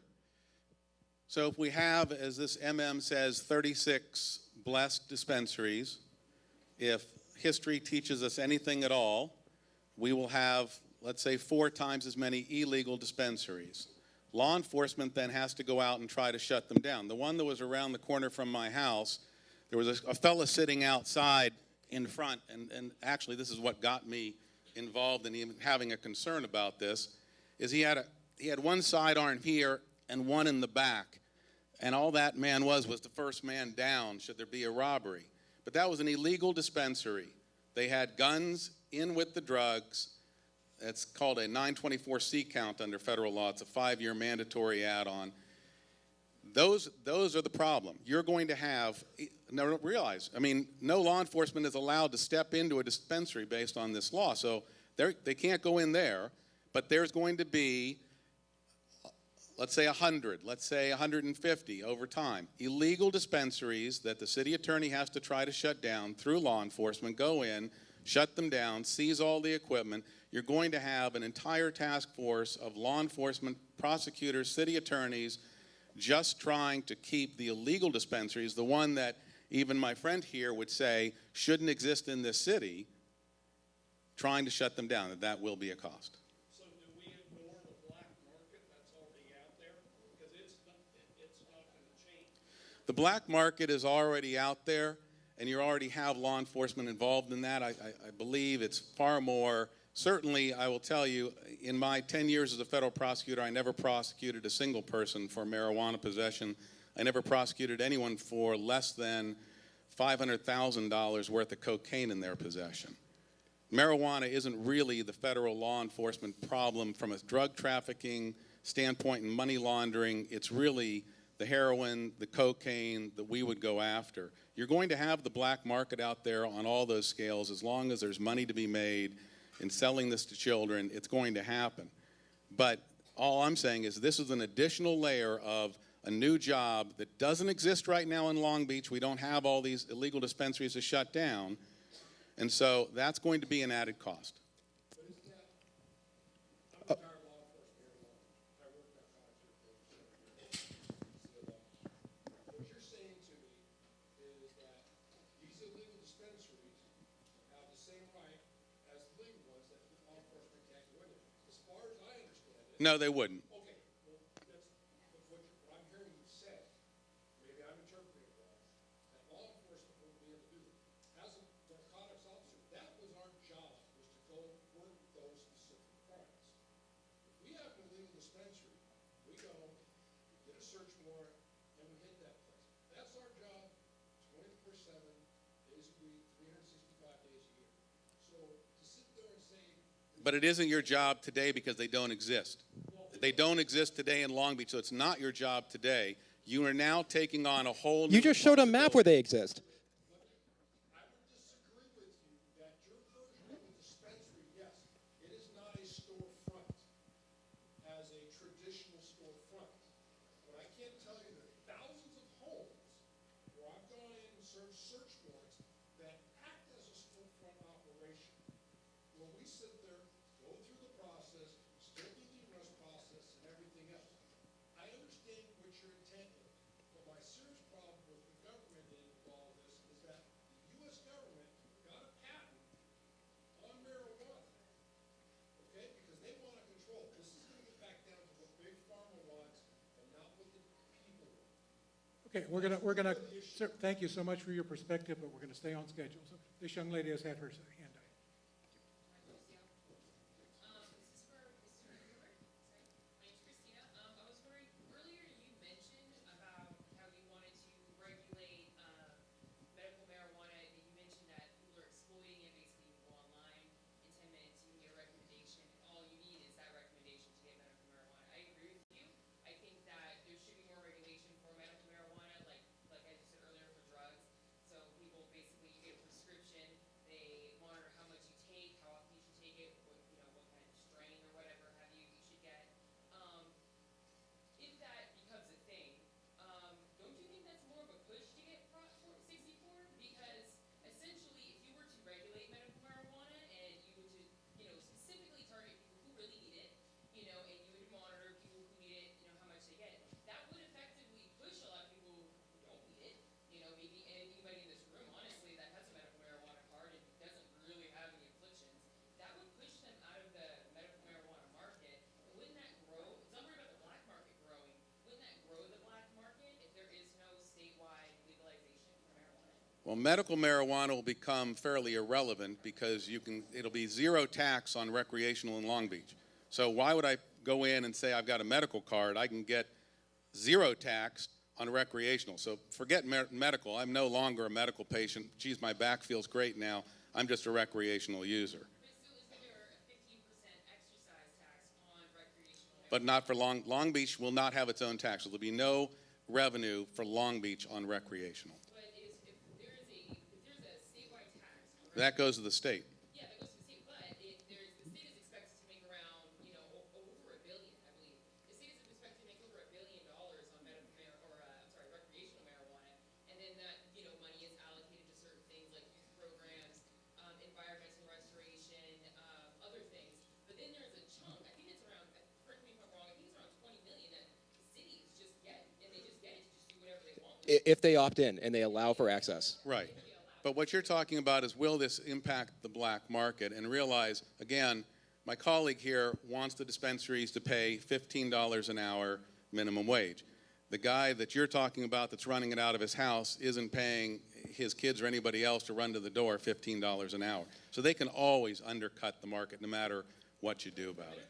So if we have, as this MM says, 36 blessed dispensaries, if history teaches us anything at all, we will have, let's say, 4 times as many illegal dispensaries. Law enforcement then has to go out and try to shut them down. The one that was around the corner from my house, there was a fella sitting outside in front, and actually this is what got me involved in even having a concern about this, is he had one sidearm here and one in the back, and all that man was the first man down should there be a robbery. But that was an illegal dispensary. They had guns in with the drugs. It's called a 924C count under federal law. It's a 5-year mandatory add-on. Those are the problem. You're going to have, now realize, I mean, no law enforcement is allowed to step into a dispensary based on this law. So they can't go in there, but there's going to be, let's say 100, let's say 150 over time, illegal dispensaries that the city attorney has to try to shut down through law enforcement, go in, shut them down, seize all the equipment. You're going to have an entire task force of law enforcement, prosecutors, city attorneys, just trying to keep the illegal dispensaries, the one that even my friend here would say shouldn't exist in this city, trying to shut them down, and that will be a cost. So do we ignore the black market that's already out there? Because it's not going to change. The black market is already out there, and you already have law enforcement involved in that. I believe it's far more. Certainly, I will tell you, in my 10 years as a federal prosecutor, I never prosecuted a single person for marijuana possession. I never prosecuted anyone for less than $500,000 worth of cocaine in their possession. Marijuana isn't really the federal law enforcement problem from a drug trafficking standpoint and money laundering. It's really the heroin, the cocaine that we would go after. You're going to have the black market out there on all those scales as long as there's money to be made in selling this to children. It's going to happen. But all I'm saying is this is an additional layer of a new job that doesn't exist right now in Long Beach. We don't have all these illegal dispensaries to shut down. And so that's going to be an added cost. No, they wouldn't. Okay, well, that's what I'm hearing you say. Maybe I'm interpreting it wrong. That law enforcement wouldn't be able to do that. As a narcotics officer, that was our job, was to go work those specific crimes. If we have an illegal dispensary, we go, we get a search warrant, and we hit that place. That's our job, 24/7, days a week, 365 days a year. So to sit there and say, But it isn't your job today because they don't exist. They don't exist today in Long Beach, so it's not your job today. You are now taking on a whole new You just showed a map where they exist. I would disagree with you that your version of a dispensary, yes, it is not a storefront as a traditional storefront. But I can't tell you there are thousands of homes where I've gone in and served search warrants that act as a storefront operation. Where we sit there, go through the process, still do the arrest process and everything else. I understand what your intent is, but my serious problem with the government in all this is that the U.S. government got a patent on marijuana, okay? Because they want to control. This is going to get back down to what Big Pharma wants and not what the people want. Okay, sir, thank you so much for your perspective, but we're gonna stay on schedule. So this young lady has had her hand up. Well, medical marijuana will become fairly irrelevant because it'll be zero tax on recreational in Long Beach. So why would I go in and say I've got a medical card? I can get zero tax on recreational. So forget medical. I'm no longer a medical patient. Geez, my back feels great now. I'm just a recreational user. But not for Long Beach will not have its own tax. So there'll be no revenue for Long Beach on recreational. That goes to the state. Yeah, that goes to the state, but the state is expected to make around, over $1 billion, I believe. The state is expected to make over $1 billion on recreational marijuana, and then that, money is allocated to certain things like youth programs, environmental restoration, other things. But then there's a chunk, I think it's around, correct me if I'm wrong, I think it's around $20 million that the cities just get, and they just get it to just do whatever they want. If they opt in and they allow for access. Right. But what you're talking about is, will this impact the black market? And realize, again, my colleague here wants the dispensaries to pay $15 an hour minimum wage. The guy that you're talking about that's running it out of his house isn't paying his kids or anybody else to run to the door $15 an hour. So they can always undercut the market no matter what you do about it.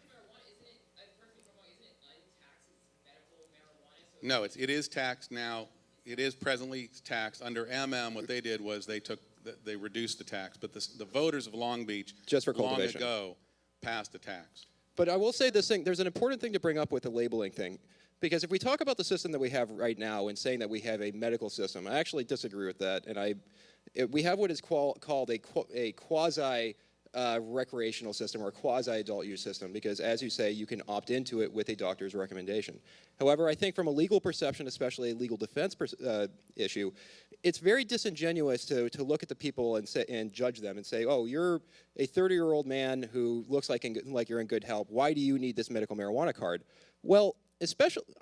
No, it is taxed now. It is presently taxed. Under What they did was they reduced the tax. But the voters of Long Beach just for long cultivation ago passed the tax. But I will say this thing, there's an important thing to bring up with the labeling thing. Because if we talk about the system that we have right now and saying that we have a medical system, I actually disagree with that. And we have what is called a quasi recreational system or a quasi-adult use system, because as you say, you can opt into it with a doctor's recommendation. However, I think from a legal perception, especially a legal defense issue, it's very disingenuous to look at the people and judge them and say, oh, you're a 30-year-old man who looks like you're in good health. Why do you need this medical marijuana card? Well,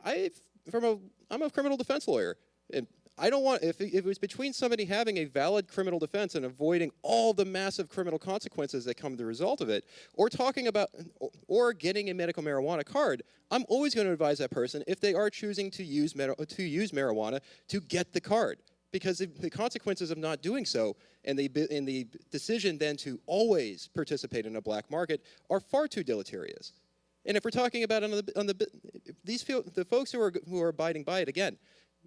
I'm a criminal defense lawyer. And I don't want, if it was between somebody having a valid criminal defense and avoiding all the massive criminal consequences that come as a result of it, or talking about, or getting a medical marijuana card, I'm always going to advise that person, if they are choosing to use marijuana, to get the card. Because the consequences of not doing so, and the decision then to always participate in a black market, are far too deleterious. And if we're talking about the folks who are abiding by it, again,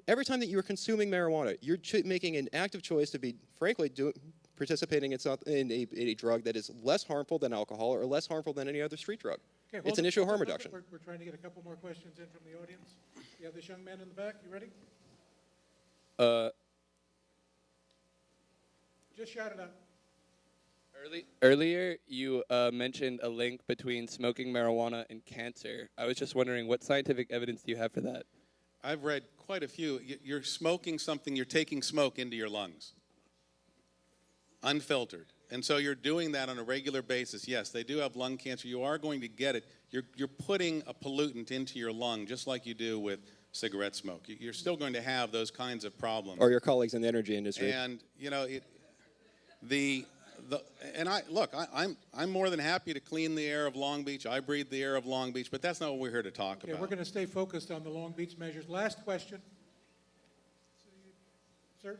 every time that you're consuming marijuana, you're making an active choice to be, frankly, participating in a drug that is less harmful than alcohol or less harmful than any other street drug. Okay, it's an issue of harm reduction. We're trying to get a couple more questions in from the audience. You have this young man in the back. You ready? Just shout it out. Earlier, you mentioned a link between smoking marijuana and cancer. I was just wondering, what scientific evidence do you have for that? I've read quite a few. You're smoking something, you're taking smoke into your lungs, unfiltered. And so you're doing that on a regular basis. Yes, they do have lung cancer. You are going to get it. You're putting a pollutant into your lung, just like you do with cigarette smoke. You're still going to have those kinds of problems. Or your colleagues in the energy industry. And, you know, I'm more than happy to clean the air of Long Beach. I breathe the air of Long Beach, but that's not what we're here to talk about. We're going to stay focused on the Long Beach measures. Last question. Sir?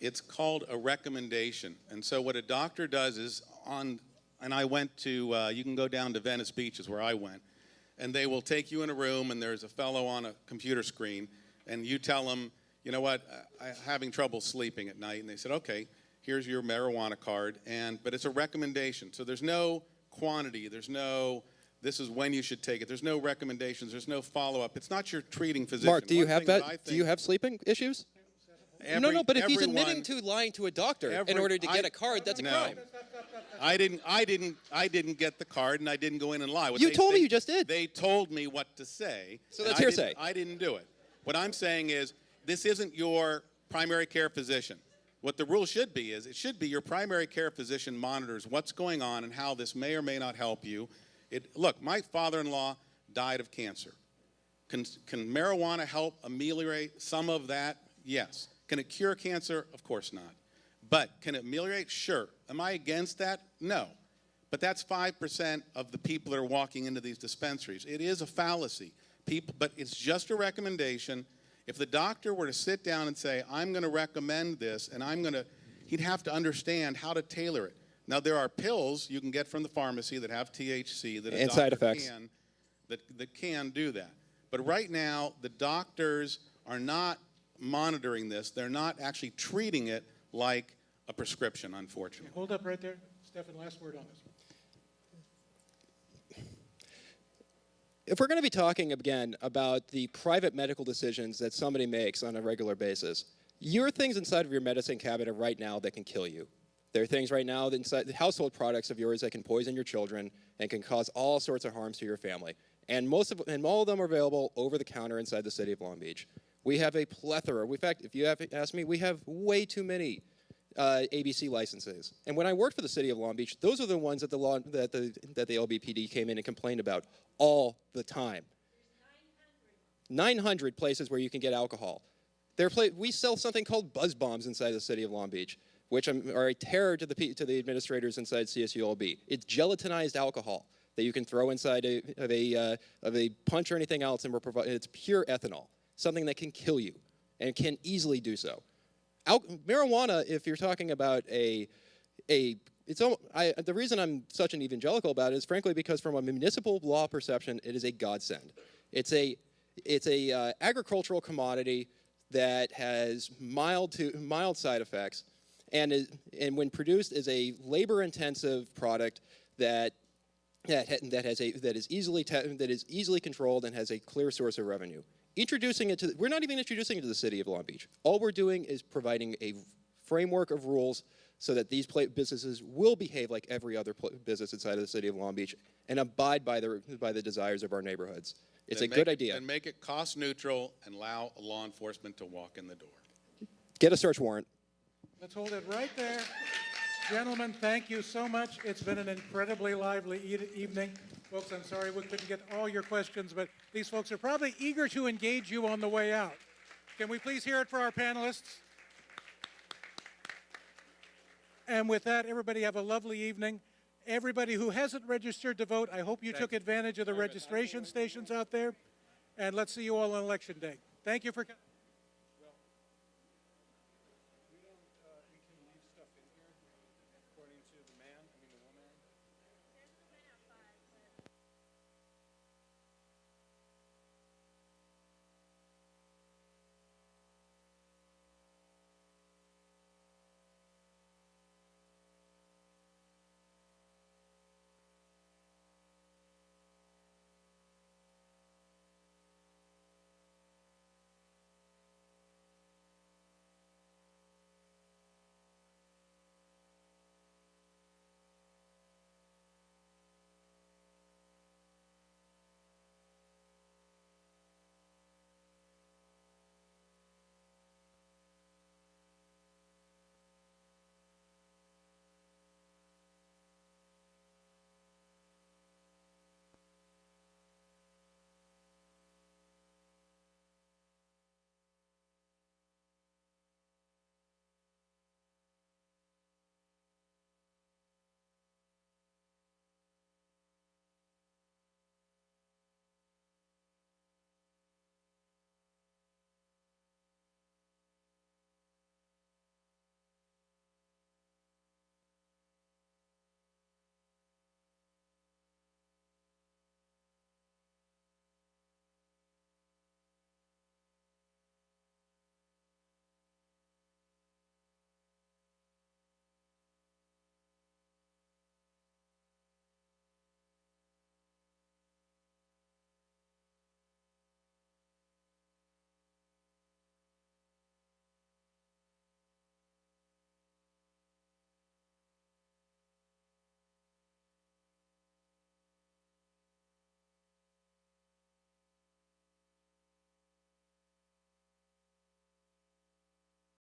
It's called a recommendation. And so what a doctor does is and I went to, you can go down to Venice Beach is where I went, and they will take you in a room and there's a fellow on a computer screen and you tell them, you know what, I'm having trouble sleeping at night. And they said, okay, here's your marijuana card, but it's a recommendation. So there's no quantity, there's no, this is when you should take it. There's no recommendations, there's no follow-up. It's not your treating physician. Mark, do you have that? Do you have sleeping issues? No, but if he's admitting to lying to a doctor in order to get a card, that's a crime. I didn't get the card, and I didn't go in and lie. You told me you just did. They told me what to say. So that's hearsay. I didn't do it. What I'm saying is, this isn't your primary care physician. What the rule should be is, it should be your primary care physician monitors what's going on and how this may or may not help you. Look, my father-in-law died of cancer. Can marijuana help ameliorate some of that? Yes. Can it cure cancer? Of course not. But can it ameliorate? Sure. Am I against that? No. But that's 5% of the people that are walking into these dispensaries. It is a fallacy. But it's just a recommendation. If the doctor were to sit down and say, I'm going to recommend this, and he'd have to understand how to tailor it. Now, there are pills you can get from the pharmacy that have THC that a and doctor side effects. that can do that. But right now, the doctors are not monitoring this. They're not actually treating it like a prescription, unfortunately. Hold up right there. Stefan, last word on this. If we're going to be talking again about the private medical decisions that somebody makes on a regular basis, there are things inside of your medicine cabinet right now that can kill you. There are things right now that inside the household products of yours that can poison your children and can cause all sorts of harms to your family. And all of them are available over the counter inside the city of Long Beach. We have a plethora. In fact, if you have asked me, we have way too many ABC licenses. And when I worked for the city of Long Beach, those are the ones that the LBPD came in and complained about all the time. 900 places where you can get alcohol. We sell something called buzz bombs inside the city of Long Beach, which are a terror to the administrators inside CSULB. It's gelatinized alcohol that you can throw inside of a punch or anything else, and it's pure ethanol. Something that can kill you and can easily do so. Marijuana, if you're talking about the reason I'm such an evangelical about it is frankly because from a municipal law perception, it is a godsend. It's a agricultural commodity that has mild side effects, and when produced is a labor-intensive product that is easily controlled and has a clear source of revenue. We're not even introducing it to the city of Long Beach. All we're doing is providing a framework of rules so that these businesses will behave like every other business inside of the city of Long Beach and abide by the desires of our neighborhoods. It's a good idea. And make it cost neutral and allow law enforcement to walk in the door. Get a search warrant. Let's hold it right there. Gentlemen, thank you so much. It's been an incredibly lively evening. Folks, I'm sorry we couldn't get all your questions, but these folks are probably eager to engage you on the way out. Can we please hear it for our panelists? And with that, everybody have a lovely evening. Everybody who hasn't registered to vote, I hope you took advantage of the registration stations out there. And let's see you all on Election Day. Thank you for coming.